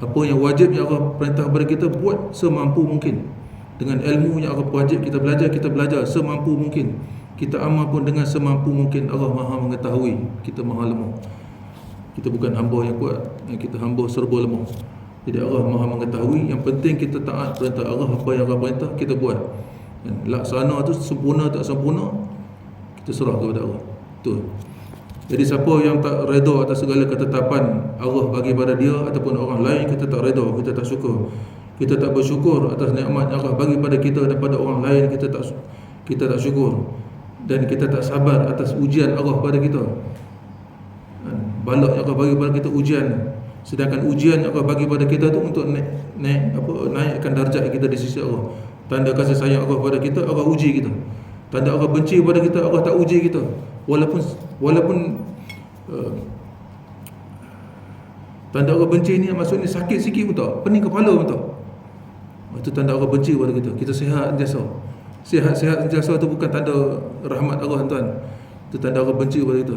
Apa yang wajib yang Allah perintah kepada kita, buat semampu mungkin. Dengan ilmu yang Allah wajib kita belajar semampu mungkin. Kita amal pun dengan semampu mungkin. Allah Maha mengetahui, kita maha lemah. Kita bukan hamba yang kuat, kita hamba serba lemah. Jadi Allah Maha mengetahui. Yang penting kita taat perintah Allah. Apa yang Allah perintah, kita buat. Laksana tu sempurna tak sempurna, kita serah kepada Allah. Betul. Jadi siapa yang tak redha atas segala ketetapan Allah bagi pada dia ataupun orang lain, kita tak redha, kita tak syukur. Kita tak bersyukur atas nikmat yang Allah bagi pada kita daripada orang lain, kita tak syukur. Dan kita tak sabar atas ujian Allah pada kita. Balak yang Allah bagi pada kita, ujian. Sedangkan ujian yang Allah bagi pada kita tu untuk naikkan darjat kita di sisi Allah. Tanda kasih sayang Allah pada kita, Allah uji kita. Tanda Allah benci pada kita, Allah tak uji kita. Walaupun tanda Allah benci ni maksudnya sakit sikit pun tak, pening kepala pun tak, itu tanda Allah benci pada kita. Kita sihat sentiasa. Sihat sentiasa tu bukan tanda rahmat Allah, tuan. Itu tanda Allah benci pada kita.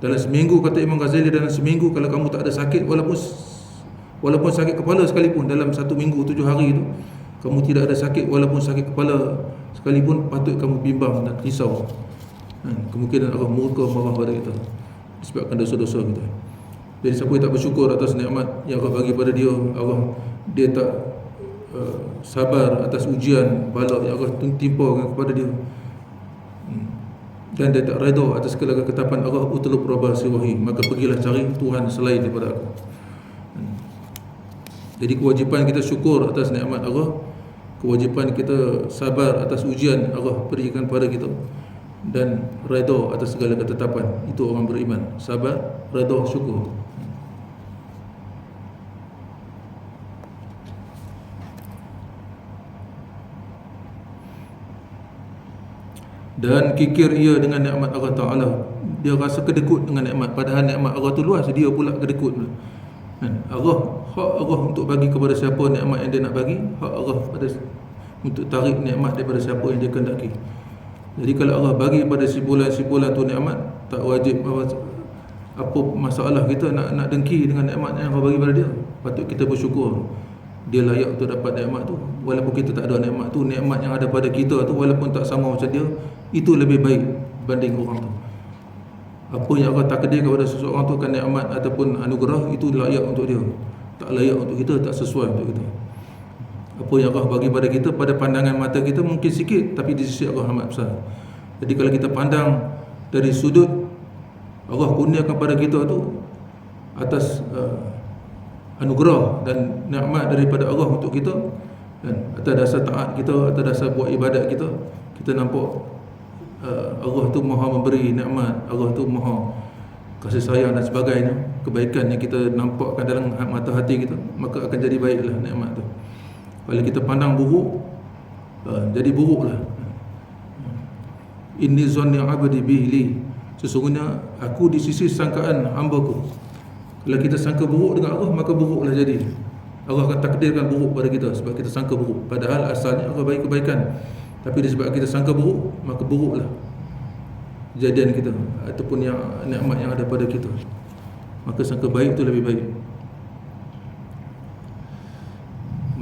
Dalam seminggu, kata Imam Ghazali, dalam seminggu kalau kamu tak ada sakit, walaupun sakit kepala sekalipun, dalam 1 minggu 7 hari tu kamu tidak ada sakit, walaupun sakit kepala sekalipun, patut kamu bimbang dan risau. Kemungkinan Allah murka, marah pada kita disebabkan dosa-dosa kita. Jadi siapa yang tak bersyukur atas nikmat yang Allah bagi pada dia, dia tak sabar atas ujian balak yang Allah timpa kepada dia, dan dia tak redha atas segala ketetapan Allah, utlub rabba siwahi, maka pergilah cari Tuhan selain daripada aku. Jadi kewajipan kita syukur atas nikmat Allah, kewajipan kita sabar atas ujian Allah berikan pada kita, dan redha atas segala ketetapan. Itu orang beriman, sabar, redha, syukur. Dan kikir ia dengan nikmat Allah Ta'ala. Dia rasa kedekut dengan nikmat, padahal nikmat Allah tu luas, dia pula kedekut. Allah, hak Allah untuk bagi kepada siapa nikmat yang dia nak bagi, hak Allah untuk tarik nikmat daripada siapa yang dia kehendaki. Jadi kalau Allah bagi pada simpulan-simpulan tu nikmat, tak wajib apa masalah kita nak dengki dengan nikmat yang Allah bagi pada dia. Patut kita bersyukur, dia layak untuk dapat nikmat tu. Walaupun kita tak ada nikmat tu, nikmat yang ada pada kita tu, walaupun tak sama macam dia, itu lebih baik berbanding orang tu. Apa yang Allah takdir kepada seseorang tu kan nikmat ataupun anugerah, itu layak untuk dia, tak layak untuk kita, tak sesuai untuk kita. Apa yang Allah bagi pada kita, pada pandangan mata kita mungkin sikit, tapi di sisi Allah amat besar. Jadi kalau kita pandang dari sudut Allah kurniakan pada kita tu atas anugerah dan nikmat daripada Allah untuk kita, dan atas dasar taat kita, atas dasar buat ibadat kita, kita nampak Allah tu maha memberi nikmat, Allah tu maha kasih sayang dan sebagainya. Kebaikan yang kita nampakkan dalam mata hati kita, maka akan jadi baiklah nikmat tu. Kalau kita pandang buruk, jadi buruklah. Inni zanni 'abdi bihli, sesungguhnya aku di sisi sangkaan hamba-Ku. Kalau kita sangka buruk dengan Allah, maka buruklah jadi. Allah akan takdirkan buruk pada kita sebab kita sangka buruk, padahal asalnya Allah bagi kebaikan. Tapi disebab kita sangka buruk, maka buruklah kejadian kita ataupun yang nikmat yang ada pada kita. Maka sangka baik itu lebih baik.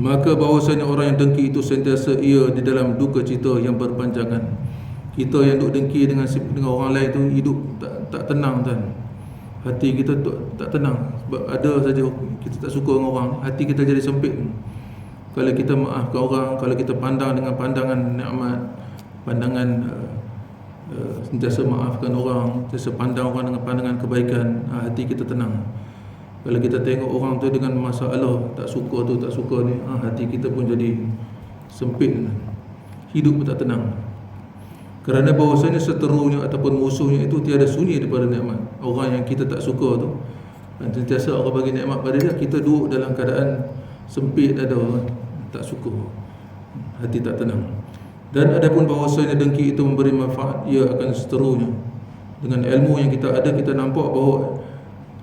Maka bahawasanya orang yang dengki itu sentiasa ia di dalam duka cita yang berpanjangan. Kita yang duk dengki dengan orang lain tu hidup tak tenang, kan. Hati kita tak tenang sebab ada saja kita tak suka dengan orang, hati kita jadi sempit. kalau kita maafkan orang, kalau kita pandang dengan pandangan nikmat, pandangan sentiasa maafkan orang, sentiasa pandang orang dengan pandangan kebaikan, hati kita tenang. Kalau kita tengok orang tu dengan masalah, tak suka tu, tak suka ni, hati kita pun jadi sempit, hidup pun tak tenang. Kerana bahawasanya seterunya ataupun musuhnya itu tiada sunyi daripada nikmat. Orang yang kita tak suka tu, dan sentiasa Allah bagi nikmat pada dia, kita duduk dalam keadaan sempit dada, tak suka, hati tak tenang. Dan adapun bahawasanya dengki itu memberi manfaat, ia akan seterunya. Dengan ilmu yang kita ada, kita nampak bahawa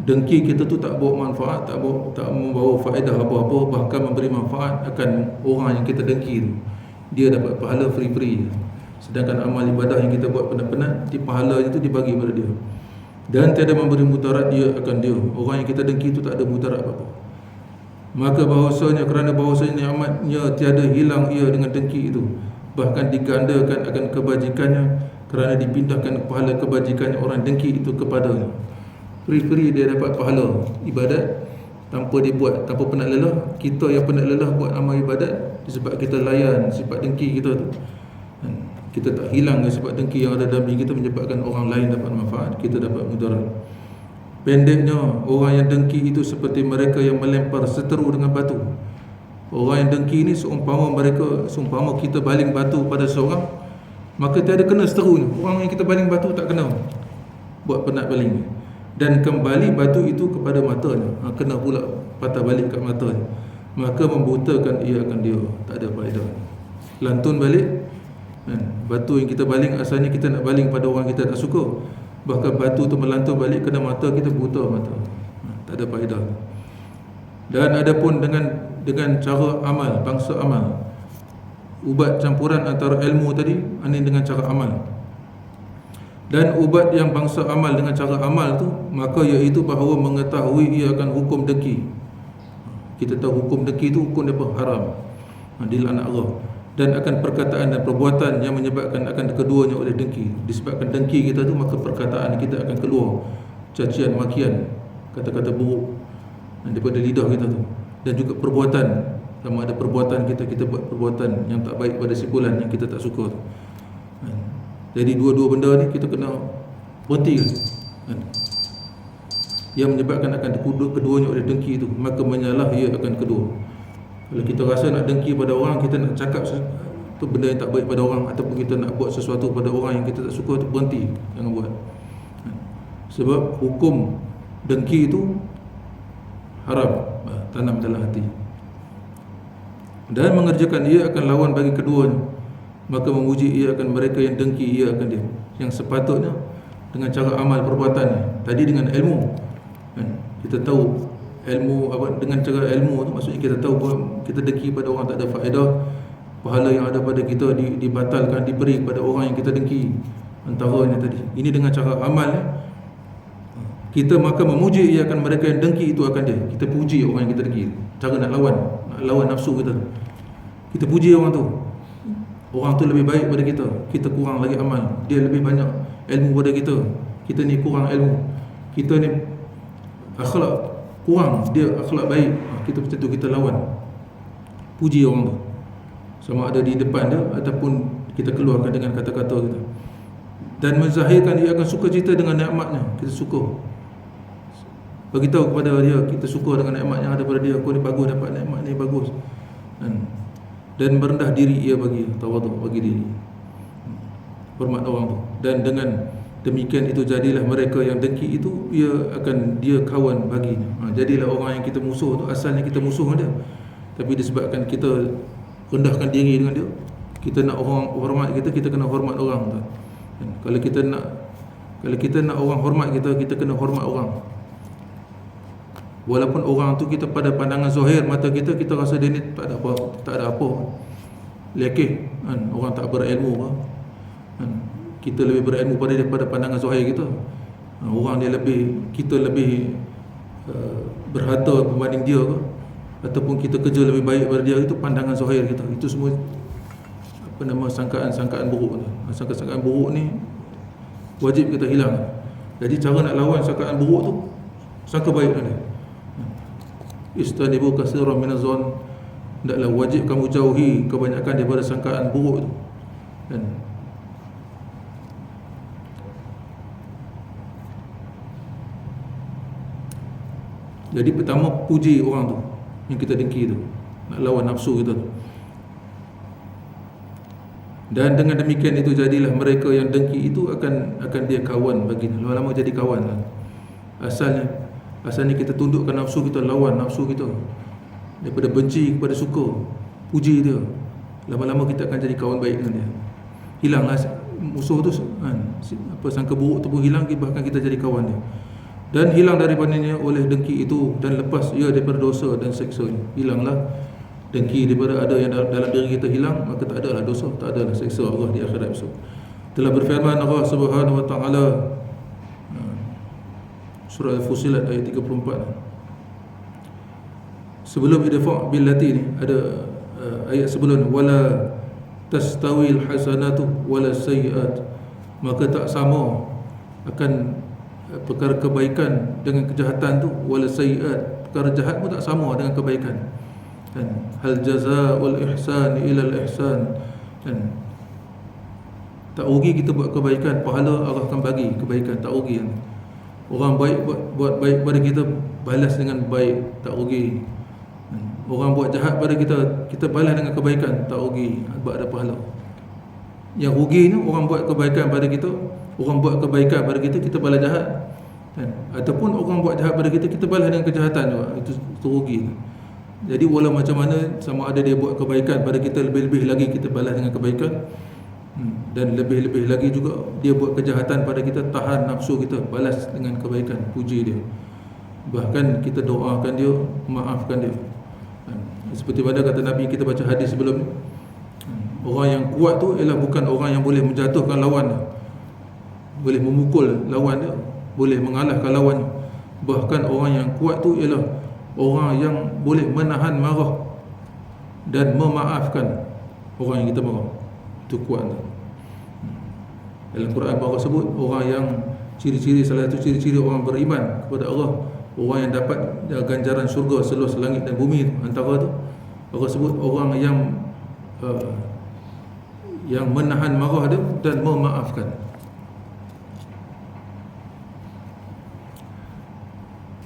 dengki kita tu tak bawa manfaat, tak membawa faedah apa-apa, bahkan memberi manfaat akan orang yang kita dengki tu. Dia dapat pahala free-free. Sedangkan amal ibadah yang kita buat penat-penat, pahalanya tu dibagi pada dia. Dan tiada memberi mudarat dia akan dia. Orang yang kita dengki tu tak ada mudarat apa-apa. Maka bahawasanya, kerana bahawasanya nikmatnya tiada hilang ia dengan dengki itu, bahkan digandakan akan kebajikannya, kerana dipindahkan pahala kebajikannya orang dengki itu kepadanya. Free-free dia dapat pahala ibadat tanpa dia buat, tanpa penat lelah. Kita yang penat lelah buat amal ibadat sebab kita layan sifat dengki kita tu. Kita tak hilang sifat dengki yang ada dalam diri kita, menyebabkan orang lain dapat manfaat, kita dapat mudarat. Pendeknya, orang yang dengki itu seperti mereka yang melempar seteru dengan batu. Orang yang dengki ni seumpama kita baling batu pada seorang, maka tiada kena seterunya. Orang yang kita baling batu tak kena buat penat baling, dan kembali batu itu kepada matanya, kena pula patah balik kat matanya, maka membutakan ia akan dia, tak ada faedah. Lantun balik, batu yang kita baling asalnya kita nak baling pada orang kita tak suka, bahkan batu tu melantun balik kena mata kita, buta mata, tak ada faedah. Dan adapun dengan cara amal, bangsa amal, ubat campuran antara ilmu tadi ini dengan cara amal, dan ubat yang bangsa amal dengan cara amal tu, maka iaitu bahawa mengetahui ia akan hukum dengki. Kita tahu hukum dengki tu hukum dia haram, dilaknat Allah. Dan akan perkataan dan perbuatan yang menyebabkan akan keduanya oleh dengki. Disebabkan dengki kita tu, maka perkataan kita akan keluar cacian, makian, kata-kata buruk daripada lidah kita tu. Dan juga perbuatan, sama ada perbuatan kita buat perbuatan yang tak baik pada simpulan yang kita tak suka tu. Jadi dua-dua benda ni kita kena berhenti kan? Yang menyebabkan akan keduanya oleh dengki itu, maka menyalah ia akan kedua. Kalau kita rasa nak dengki pada orang, kita nak cakap tu benda yang tak baik pada orang, ataupun kita nak buat sesuatu pada orang yang kita tak suka, tu berhenti, jangan buat. Sebab hukum dengki itu haram, tanam dalam hati. Dan mengerjakan ia akan lawan bagi keduanya, maka memuji ia akan mereka yang dengki ia akan dia. Yang sepatutnya dengan cara amal perbuatannya, tadi dengan ilmu kan? Kita tahu ilmu apa, dengan cara ilmu tu maksudnya kita tahu bahawa kita dengki pada orang tak ada faedah, pahala yang ada pada kita dibatalkan, diberi kepada orang yang kita dengki, antaranya tadi. Ini dengan cara amal kita, maka memuji ia akan mereka yang dengki itu akan dia. Kita puji orang yang kita dengki, cara nak lawan nafsu kita. Kita puji orang tu, orang tu lebih baik pada kita, kita kurang lagi amal, dia lebih banyak ilmu pada kita ni kurang ilmu, kita ni akhlak kurang, dia akhlak baik, kita macam tu, kita lawan, puji orang tu, sama ada di depan dia ataupun kita keluarkan dengan kata-kata kita, dan menzahirkan dia akan suka cita dengan nikmatnya. Kita suka beritahu kepada dia kita suka dengan nikmat yang ada pada dia, aku ni bagus, dapat nikmat ni bagus, dan merendah diri ia bagi tawaduk, bagi diri, hormat orang tu. Dan dengan demikian itu jadilah mereka yang dengki itu, dia kawan baginya. Jadilah orang yang kita musuh tu, asalnya kita musuh dia, tapi disebabkan kita rendahkan diri dengan dia, kita nak orang hormat kita, kita kena hormat orang tu. Kalau kita nak orang hormat kita, kita kena hormat orang. Walaupun orang tu kita pada pandangan zahir mata kita rasa dia ni tak ada apa, lekeh kan, orang tak berilmu kan, kita lebih berilmu pada dia pada pandangan zahir kita. Orang dia kita lebih berharta berbanding dia ke, ataupun kita kerja lebih baik daripada dia, itu pandangan zahir kita. Itu semua sangkaan buruk. Sangkaan buruk ni wajib kita hilang. Jadi cara nak lawan sangkaan buruk tu, sangka baik dia. Istanibu katsiran minaz-zann hendaklah wajib kamu jauhi kebanyakan daripada sangkaan buruk tu, kan. Jadi pertama puji orang tu yang kita dengki tu, nak lawan nafsu kita tu. Dan dengan demikian itu jadilah mereka yang dengki itu akan dia kawan baginda. Lama-lama jadi kawan lah. Asalnya kita tundukkan nafsu kita, lawan nafsu kita, daripada benci kepada suka, puji dia. Lama-lama kita akan jadi kawan baik dengan dia. Hilanglah musuh tu, sangka buruk tu pun hilang, bahkan kita jadi kawan dia. Dan hilang daripadanya oleh dengki itu, dan lepas ia daripada dosa dan seksa. Hilanglah dengki daripada ada yang dalam diri kita hilang, maka tak adalah dosa, tak adalah seksa Allah di akhirat esok. Telah berfirman Allah Subhanahu wa taala, surah Al-Fusilat ayat 34. Sebelum idfa' billati ni ada ayat sebelum, wala tastawil hasanatu wala sayyi'at, maka tak sama akan perkara kebaikan dengan kejahatan tu, wala sayyi'at, perkara jahat pun tak sama dengan kebaikan. Dan hal jazaa'ul ihsan ila al-ihsan, dan tak rugi kita buat kebaikan, pahala Allah akan bagi kebaikan, tak rugi. Orang baik buat baik pada kita, balas dengan baik, tak rugi. Orang buat jahat pada kita, kita balas dengan kebaikan, tak rugi, sebab ada pahala. Yang rugi ni orang buat kebaikan pada kita, orang buat kebaikan pada kita, kita balas jahat, kan? Ataupun orang buat jahat pada kita, kita balas dengan kejahatan juga, itu rugi. Jadi walau macam mana, sama ada dia buat kebaikan pada kita, lebih-lebih lagi kita balas dengan kebaikan, dan lebih-lebih lagi juga dia buat kejahatan pada kita, tahan nafsu kita, balas dengan kebaikan, puji dia, bahkan kita doakan dia, maafkan dia. Seperti mana kata Nabi, kita baca hadis sebelum ni, orang yang kuat tu ialah bukan orang yang boleh menjatuhkan lawan dia, boleh memukul lawan dia, boleh mengalahkan lawan. Bahkan orang yang kuat tu ialah orang yang boleh menahan marah dan memaafkan orang yang kita marah. Itu kuat. Dalam Quran Allah sebut orang yang ciri-ciri, salah satu ciri-ciri orang beriman kepada Allah, orang yang dapat ganjaran syurga seluas langit dan bumi, antara tu Allah sebut orang yang menahan marah dia dan memaafkan.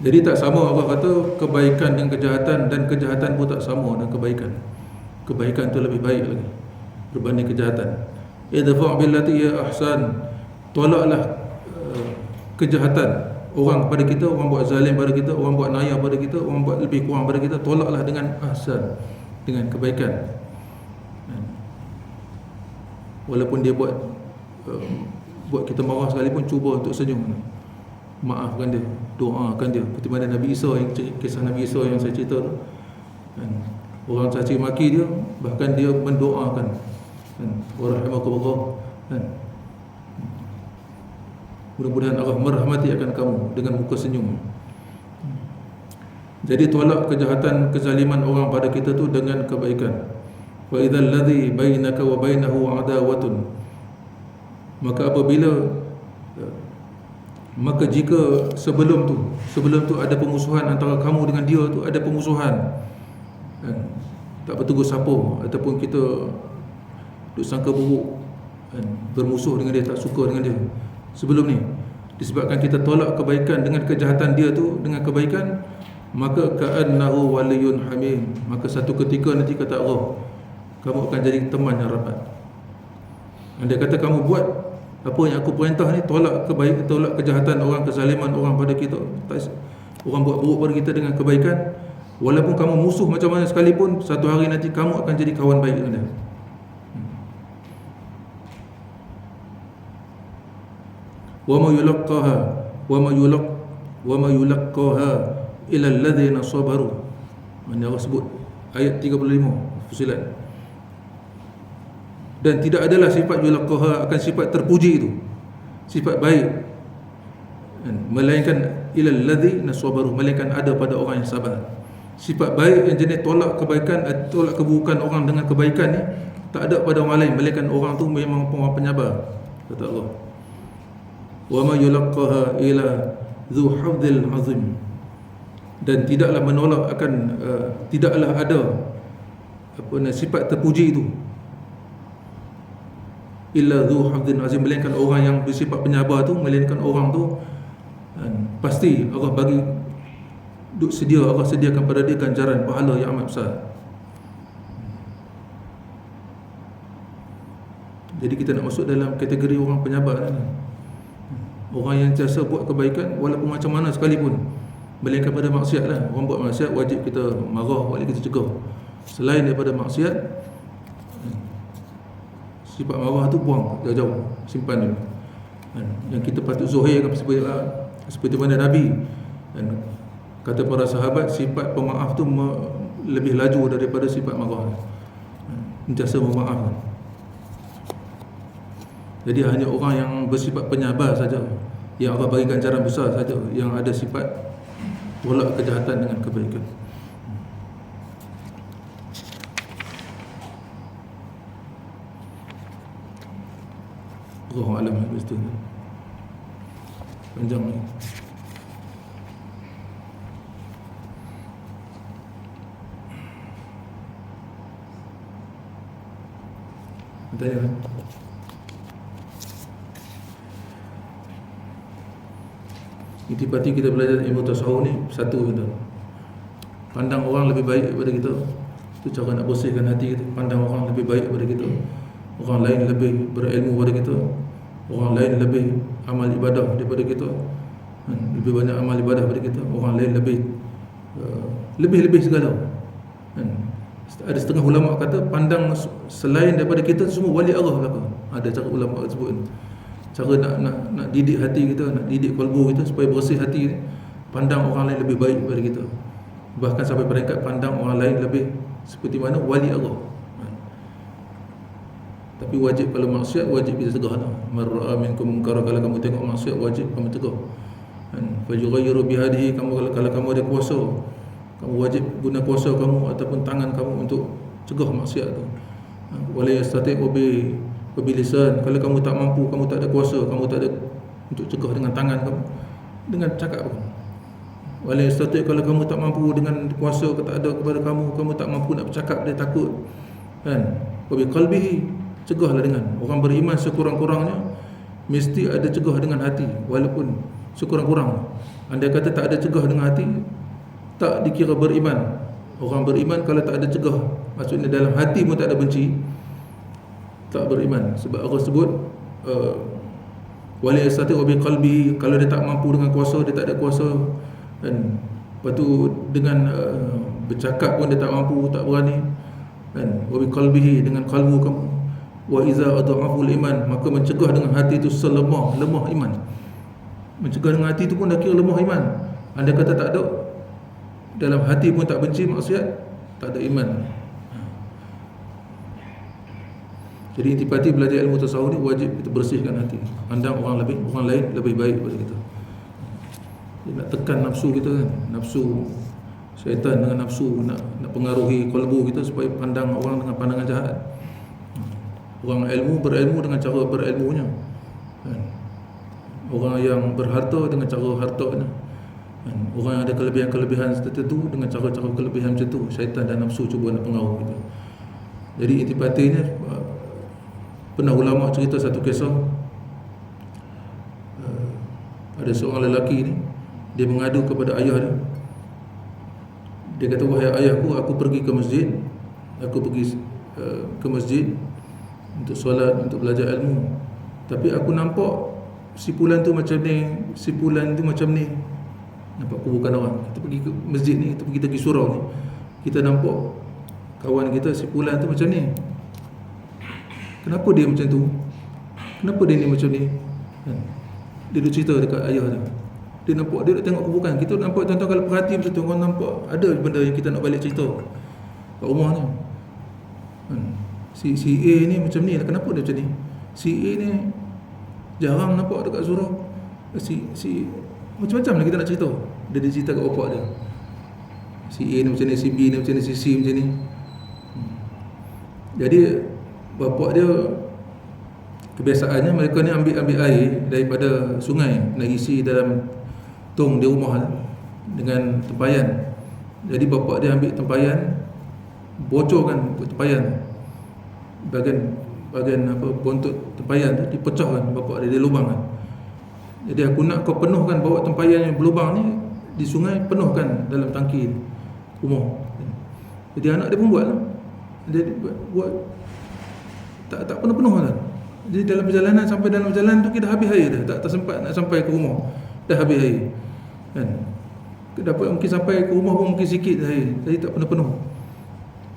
Jadi tak sama, Allah kata kebaikan dan kejahatan, dan kejahatan pun tak sama dengan kebaikan. Kebaikan tu lebih baik lagi berbanding kejahatan. Idfa' billati ya ahsan, tolaklah kejahatan orang pada kita, orang buat zalim pada kita, orang buat naya pada kita, orang buat lebih kurang pada kita, tolaklah dengan ahsan, dengan kebaikan. Walaupun dia buat kita marah sekalipun, cuba untuk senyum, maafkan dia, doakan dia. Seperti mana Nabi Isa, yang kisah Nabi Isa yang saya cerita tu, orang caci maki dia, bahkan dia mendoakan, warahmatullahi, mudah-mudahan Allah merahmati akan kamu, dengan muka senyum. Jadi tolak kejahatan, kezaliman orang pada kita tu dengan kebaikan. Wa idzal ladzi bainaka wa bainahu adawatun, maka jika sebelum tu ada permusuhan antara kamu dengan dia tu, ada permusuhan, tak bertegur sapa, ataupun kita duk sangka buruk, bermusuh dengan dia, tak suka dengan dia sebelum ni, disebabkan kita tolak kebaikan dengan kejahatan dia tu dengan kebaikan, maka ka'annahu waliyun hamim, maka satu ketika nanti kata Allah, kamu akan jadi teman yang rapat. Andai kata kamu buat apa yang aku perintah ni, tolak kejahatan orang, kezaliman orang pada kita, orang buat buruk pada kita dengan kebaikan, walaupun kamu musuh macam mana sekalipun, satu hari nanti kamu akan jadi kawan baik dengan dia. Wa ma yulaqqaha illa alladhina sabaru. Mana Allah sebut ayat 35 Fusilat. Dan tidak adalah sifat yulaqqaha, akan sifat terpuji itu, sifat baik, melainkan illa alladhina sabaru, melainkan ada pada orang yang sabar. Sifat baik yang jenis tolak kebaikan, tolak keburukan orang dengan kebaikan ni, tak ada pada orang lain, melainkan orang tu memang orang penyabar, kata Allah. Wa ma yulaqqaha ila dzu hafdzil azim, dan tidaklah menolak akan tidaklah ada sifat terpuji itu. Illa dhu hafdhin azim, melainkan orang yang bersifat penyabar tu, melainkan orang tu pasti Allah bagi Allah sediakan pada dia ganjaran pahala yang amat besar. Jadi kita nak masuk dalam kategori orang penyabar ni. Orang yang sentiasa buat kebaikan walaupun macam mana sekalipun, melainkan pada maksiat lah. Orang buat maksiat wajib kita marah, wajib kita cegah. Selain daripada maksiat, sifat marah tu buang jauh-jauh, simpan dulu. Yang kita patut zuhirkan seperti mana Nabi kata para sahabat, sifat pemaaf tu lebih laju daripada sifat marah. Sentiasa memaafkan. Jadi hanya orang yang bersifat penyabar saja yang Allah bagi ganjaran besar saja, yang ada sifat tolak kejahatan dengan kebaikan. Allahu a'lam bishawab. Panjang ni. Tanya. Intipati kita belajar ilmu tasawuf ni satu kita. Pandang orang lebih baik daripada kita. Itu cara nak bersihkan hati kita. Pandang orang lebih baik daripada kita. Orang lain lebih berilmu daripada kita. Orang lain lebih amal ibadah daripada kita. Lebih banyak amal ibadah daripada kita. Orang lain lebih segala. Ada setengah ulama kata pandang selain daripada kita semua wali Allah belaka. Ada cara ulama sebut ni. Cara nak didik hati kita, nak didik kalbu kita supaya bersih hati, pandang orang lain lebih baik daripada kita. Bahkan sampai peringkat pandang orang lain lebih seperti mana wali Allah. Tapi wajib kalau maksiat wajib kita cegah lah. Man ra'a minkum munkara, kalau kamu tengok maksiat wajib kamu cegah. Fa yughayyiru bihadihi, kalau kamu ada kuasa, kamu wajib guna kuasa kamu ataupun tangan kamu untuk cegah maksiat tu. Wala yastati'u bi lisan, kalau kamu tak mampu, kamu tak ada kuasa, kamu tak ada untuk cegah dengan tangan kamu, dengan cakap kamu. Wala yastati', kalau kamu tak mampu dengan kuasa tak ada kepada kamu tak mampu nak bercakap, dia takut kan. Wa bi qalbihi, cegahlah dengan orang beriman sekurang-kurangnya mesti ada cegah dengan hati, walaupun sekurang-kurang. Andai kata tak ada cegah dengan hati, tak dikira beriman. Orang beriman kalau tak ada cegah, maksudnya dalam hati pun tak ada benci, tak beriman. Sebab Allah sebut wali yastati wa bi qalbi, kalau dia tak mampu dengan kuasa, dia tak ada kuasa, dan lepas tu dengan bercakap pun dia tak mampu, tak berani, dan wa bi qalbihi, dengan kalbu kamu. Wa iza adhaful iman, maka mencegah dengan hati itu lemah iman. Mencegah dengan hati itu pun dah kira lemah iman. Anda kata tak ada, dalam hati pun tak benci maksiat, tak ada iman. Jadi intipati belajar ilmu tasawuf ni wajib kita bersihkan hati. Pandang orang lain lebih baik daripada kita. Dia nak tekan nafsu kita kan. Nafsu syaitan dengan nafsu nak pengaruhi kalbu kita supaya pandang orang dengan pandangan jahat. Orang berilmu dengan cara berilmunya. Orang yang berharta dengan cara hartanya. Orang yang ada kelebihan tertentu dengan cara-cara kelebihan macam tu. Syaitan dan nafsu cuba nak pengaruh kita. Jadi intipatinya, pernah ulama cerita satu kisah. Ada seorang lelaki ni, dia mengadu kepada ayah dia. Dia kata, wahai ayahku, aku pergi ke masjid, ke masjid untuk solat, untuk belajar ilmu, tapi aku nampak si fulan tu macam ni, nampak kubukan orang. Kita pergi ke masjid ni, kita pergi surau ni, kita nampak kawan kita si fulan tu macam ni. Kenapa dia macam tu? Kenapa dia ni macam ni? Dia cerita dekat ayah dia. Dia nampak, dia nak tengok kubukan. Kita nampak, tuan-tuan kalau perhati macam tu, orang nampak ada benda yang kita nak balik cerita kat rumah ni. Si A ni macam ni, kenapa dia macam ni? Si A ni jarang nampak dekat surau. Si macam-macam lah kita nak cerita. Dia cerita kat bapak dia. Si A ni macam ni, si B ni macam ni, si C macam ni. Jadi bapak dia, kebiasaannya mereka ni ambil air daripada sungai, nak isi dalam tong di rumah dengan tempayan. Jadi bapak dia ambil tempayan, bocorkan tempayan, bahagian bontot tempayan tu dipecahkan, bapak dia lubang kan. Jadi aku nak kau penuhkan bawa tempayan yang berlubang ni di sungai, penuhkan dalam tangki rumah. Jadi anak dia pun buat lah. Dia buat tak penuh-penuh kan. Jadi dalam perjalanan, sampai dalam perjalanan tu kita habis air dah, tak sempat nak sampai ke rumah, dah habis air kan. Dapat mungkin sampai ke rumah pun mungkin sikit air, jadi tak penuh-penuh.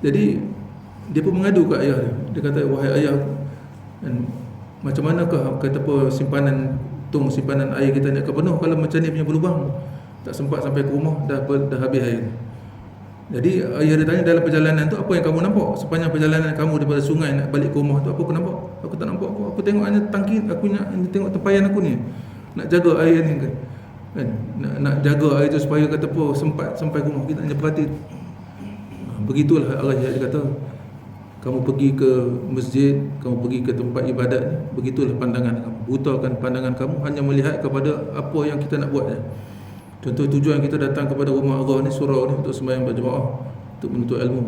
Jadi dia pun mengadu kat ayah dia. Dia kata, wahai ayah, kan, macam manakah kata apa simpanan air kita nak penuh kalau macam ni punya berlubang, tak sempat sampai ke rumah, dah habis air. Jadi ayah dia tanya, dalam perjalanan tu apa yang kamu nampak? Sepanjang perjalanan kamu daripada sungai nak balik ke rumah tu, apa kau nampak? Aku tak nampak apa. Aku tengok hanya tangki, aku nak tengok tempayan aku ni, nak jaga air ni kan. Nak jaga air tu supaya kata apa sempat sampai ke rumah. Kita hanya perhati. Begitulah Allah dia kata, kamu pergi ke masjid, kamu pergi ke tempat ibadat ni, begitulah pandangan kamu. Butakan pandangan kamu, hanya melihat kepada apa yang kita nak buat. Contoh tujuan kita datang kepada rumah Allah ni, surau ni, untuk sembahyang berjemaah, untuk menuntut ilmu.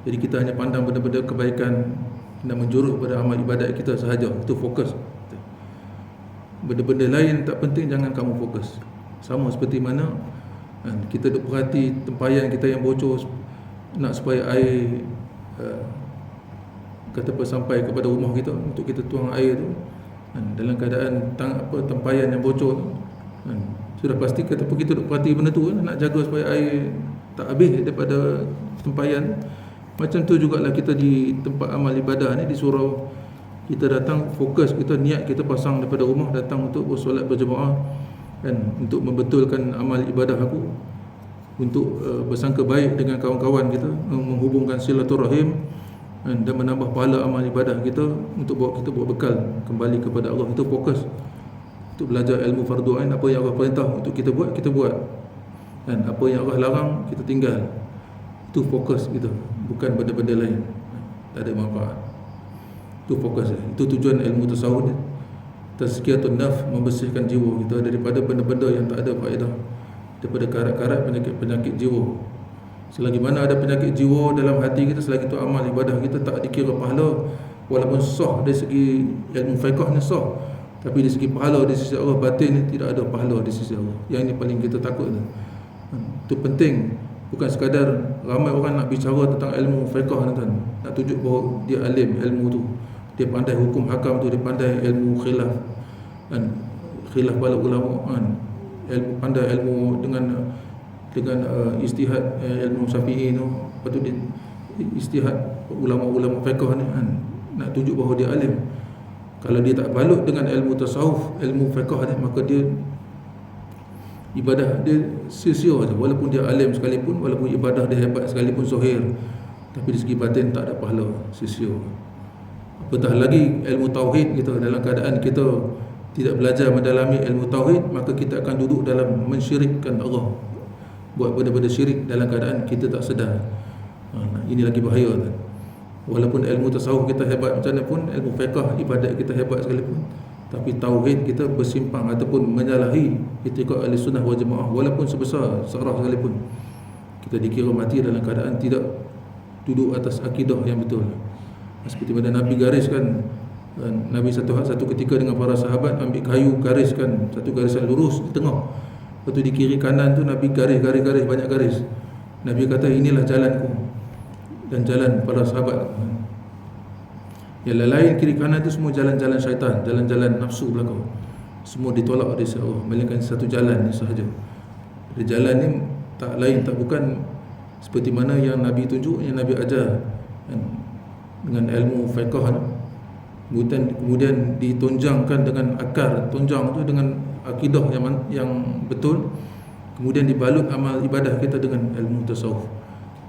Jadi kita hanya pandang benda-benda kebaikan dan menjurus pada amal ibadat kita sahaja. Itu fokus. Benda-benda lain tak penting, jangan kamu fokus. Sama seperti mana kita duk perhati tempayan kita yang bocor, nak supaya air kata apa sampai kepada rumah kita, untuk kita tuang air tu dalam keadaan tempayan yang bocor tu, sudah pasti kata apa kita duk perhati benda tu, nak jaga supaya air tak habis daripada tempayan. Macam tu jugalah kita di tempat amal ibadah ni, di surau kita datang, fokus kita, niat kita pasang daripada rumah, datang untuk bersolat berjemaah kan, untuk membetulkan amal ibadah aku, untuk bersangka baik dengan kawan-kawan kita, menghubungkan silaturahim dan menambah pahala amal ibadah kita, untuk kita bawa bekal kembali kepada Allah. Itu fokus untuk belajar ilmu fardu ain. Apa yang Allah perintah untuk kita buat, dan apa yang Allah larang, kita tinggal. Itu fokus kita, bukan benda-benda lain, tak ada manfaat. Itu fokus. Itu tujuan ilmu tasawuf ni, tazkiyatun nafs, membersihkan jiwa kita daripada benda-benda yang tak ada faedah, daripada karat-karat penyakit jiwa. Selagi mana ada penyakit jiwa dalam hati kita, selagi itu amal ibadah kita tak dikira pahala. Walaupun sah dari segi ilmu fiqh ni sah, tapi dari segi pahala di sisi Allah, batin ni tidak ada pahala di sisi Allah. Yang ini paling kita takut tu. Itu penting. Bukan sekadar ramai orang nak bicara tentang ilmu fiqh ni kan, nak tunjuk bahawa dia alim ilmu tu, dia pandai hukum hakam tu, dia pandai ilmu khilaf kan, khilaf para ulama kan, pandai ilmu dengan istihad, ilmu Syafi'i tu. Lepas tu dia istihad ulama-ulama fiqh ni kan, nak tunjuk bahawa dia alim. Kalau dia tak balut dengan ilmu tasawuf, ilmu fiqh ni, maka dia ibadah dia sia-sia saja. Walaupun dia alim sekalipun, walaupun ibadah dia hebat sekalipun, zahir, tapi dari segi batin tak ada pahala, sia-sia. Apatah lagi ilmu tauhid kita, dalam keadaan kita tidak belajar mendalami ilmu tauhid, maka kita akan duduk dalam mensyirikkan Allah, buat benda-benda syirik dalam keadaan kita tak sedar. Ini lagi bahaya kan? Walaupun ilmu tasawuf kita hebat macam mana pun, ilmu fiqh ibadat kita hebat sekalipun, tapi tauhid kita bersimpang ataupun menyalahi itikad ahli-sunnah wal jamaah, walaupun sebesar sarah sekalipun, kita dikira mati dalam keadaan tidak duduk atas akidah yang betul. Seperti mana Nabi gariskan, Nabi satu ketika dengan para sahabat ambil kayu, gariskan satu garisan lurus di tengah. Lepas tu di kiri kanan tu Nabi garis banyak garis. Nabi kata, inilah jalanku dan jalan para sahabat. Yang lain kiri kanan tu semua jalan-jalan syaitan, jalan-jalan nafsu belakang. Semua ditolak oleh Allah, melainkan satu jalan ni sahaja. Jadi jalan ni tak lain tak bukan seperti mana yang Nabi tunjuk, yang Nabi ajar dengan ilmu fiqh ni. Kemudian ditonjangkan dengan akar, tonjang tu dengan akidah yang betul, kemudian dibalut amal ibadah kita dengan ilmu tasawuf.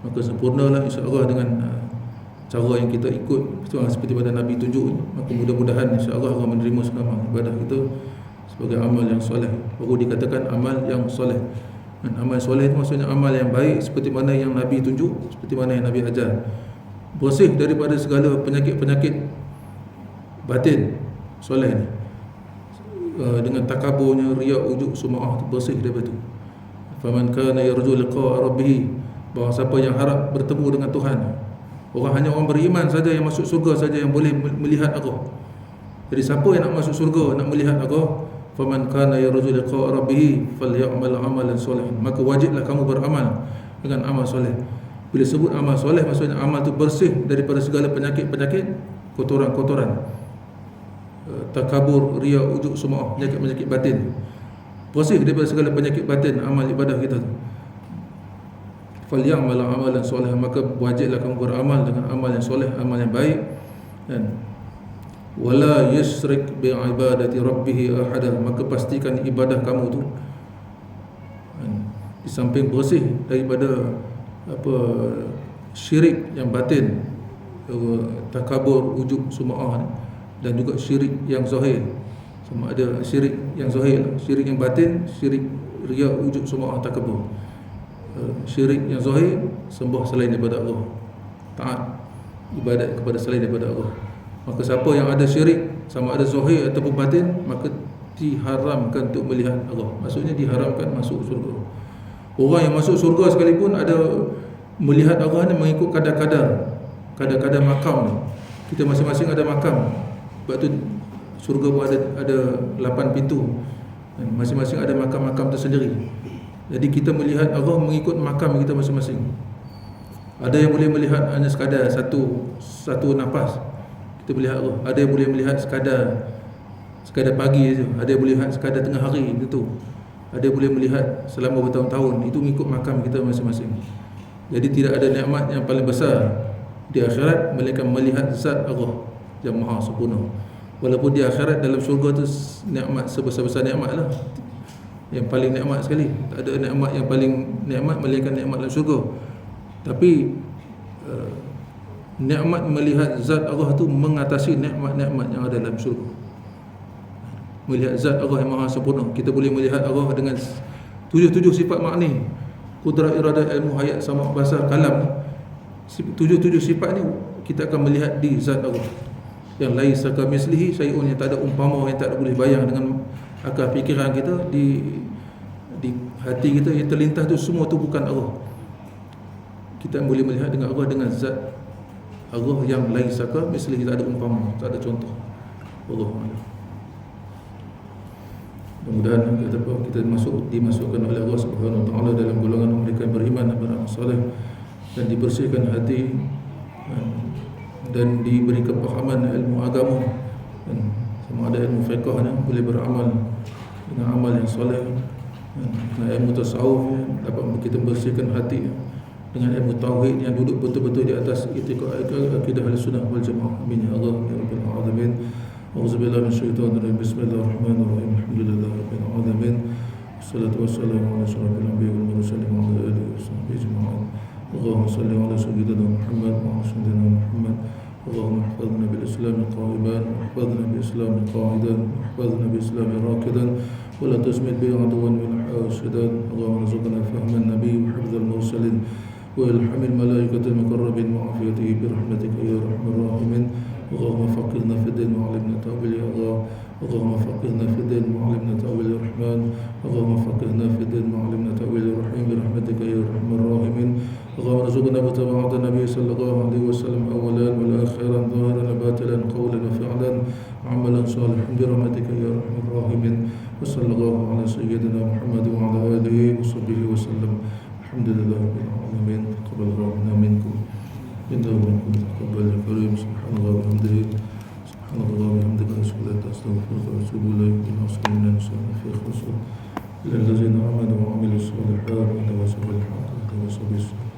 Maka sempurnalah insya-Allah dengan cara yang kita ikut seperti pada Nabi tunjuk. Maka mudah-mudahan insya-Allah Allah menerima segala ibadah kita sebagai amal yang soleh. Baru dikatakan amal yang soleh. Dan amal soleh itu maksudnya amal yang baik, seperti mana yang Nabi tunjuk, seperti mana yang Nabi ajar. Bersih daripada segala penyakit-penyakit batin soleh ni, dengan takaburnya, riak, ujub, sum'ah, bersih daripada itu. Faman kana yarju liqa'a rabbih, bahawa siapa yang harap bertemu dengan Tuhan, Hanya orang beriman saja yang masuk surga saja yang boleh melihat Allah. Jadi siapa yang nak masuk surga, nak melihat Allah, faman kana yarju liqa rabbih falyamal amalan solehan, maka wajiblah kamu beramal dengan amal soleh. Bila sebut amal soleh, maksudnya amal itu bersih daripada segala penyakit-penyakit, kotoran-kotoran, takabur, riya, ujub, sum'ah, penyakit-penyakit batin. Bersih daripada segala penyakit batin amal ibadah kita tu. Falyamal amalan solehan, maka wajiblah kamu beramal dengan amal yang soleh, amal yang baik. Dan wala yusyrik bi ibadati rabbih ahada, maka pastikan ibadah kamu tu di samping bersih daripada syirik yang batin, takabur, ujub, sum'ah, dan juga syirik yang zahir. Sama ada syirik yang zahir, syirik yang batin, syirik riya, ujub, sum'ah, takabur. Syirik yang zahir, sembah selain daripada Allah, taat ibadat kepada selain daripada Allah. Maka siapa yang ada syirik, sama ada zahir ataupun batin, maka diharamkan untuk melihat Allah. Maksudnya diharamkan masuk surga. Orang yang masuk surga sekalipun ada melihat Allah ni mengikut kadar makam. Kita masing-masing ada makam. Sebab tu surga pun ada 8 pintu. Masing-masing ada makam-makam tersendiri. Jadi kita melihat Allah mengikut makam kita masing-masing. Ada yang boleh melihat hanya sekadar satu nafas, kita melihat Allah. Ada yang boleh melihat sekadar pagi saja. Ada yang boleh melihat sekadar tengah hari gitu. Ada yang boleh melihat selama bertahun-tahun. Itu mengikut makam kita masing-masing. Jadi tidak ada nikmat yang paling besar di akhirat melainkan melihat zat Allah yang maha sempurna. Walaupun di akhirat dalam syurga tu nikmat sebesar-besar nikmat lah, yang paling nikmat sekali. Tak ada nikmat yang paling nikmat melainkan nikmat dalam syurga. Tapi nikmat melihat zat Allah tu mengatasi nikmat-nikmat yang ada dalam syurga. Melihat zat Allah yang maha sempurna, kita boleh melihat Allah dengan 7 sifat makni, kudrat, iradah, ilmu, hayat, sama, basar, kalam. 7 sifat ni kita akan melihat di zat Allah yang laisa kamitslihi syai'un, yang tak ada umpama, yang tak boleh bayang dengan akal fikiran kita. Di hati kita yang terlintas tu semua tu bukan Allah. Kita boleh melihat dengan Allah dengan zat Allah yang laisa kamitslihi, tak ada umpama, tak ada contoh. Wallahu mudah-mudahan kita dimasukkan oleh Allah Subhanahu wa taala dalam golongan mereka yang beriman dan beramal soleh, dan dibersihkan hati dan diberi kepahaman ilmu agama, dan sama ada ilmu fiqh yang boleh beramal dengan amal yang soleh, dan ilmu tasawuf dapat kita bersihkan hati dengan ilmu tauhid yang duduk betul-betul di atas akidah Ahlussunnah wal Jamaah. Amin ya Allah ya rabbal alamin. Auzubillahi minasyaitonirrajim. Bismillahirrahmanirrahim. Alhamdulillahi rabbil alamin. Wassalatu wassalamu ala asyrafil anbiya'i wal mursalin wa ala alihi washabbihi ajma'in. Allahumma shalli ala sayyidina Muhammad wa ala sayyidina Muhammad. Allahumma ihfazna bil Islam qa'iman, ihfazna bil Islam qa'idan, ihfazna bil Islam rakidan, wa la tusmit bi aduwan min hasidan. Allahumma rzuqna fahman nabiy wa hifdzal mursalin wa ilhamil malaikatil muqarrabin wa afiyatihi bi rahmatika ya arhamar rahimin. اللهم فقهنا في الدين وعلمنا تأويل يا الله. اللهم فقهنا في الدين وعلمنا تأويل يا رحمن. اللهم فقهنا في الدين وعلمنا تأويل يا رحيم برحمتك يا أرحم الراحمين. اللهم ارزقنا متابعة النبي صلى الله عليه وسلم أولا والآخرا ظاهرا باطلا قولا وفعلا عملا صالحا برحمتك يا أرحم الراحمين. وصلى الله على سيدنا محمد وعلى آله وصحبه وسلم. الحمد لله رب العالمين. تقبل ربنا منكم إنه منكم تقبل الكريم. سبحان الله وبحمده سبحان الله وبحمدك أشهد أن لا إله إلا أنت أستغفرك وأتوب إليك. اللهم صل في خصوص إلى الذين آمنوا وعملوا الصالحات وتواصوا بالحق وتواصوا بالصبر.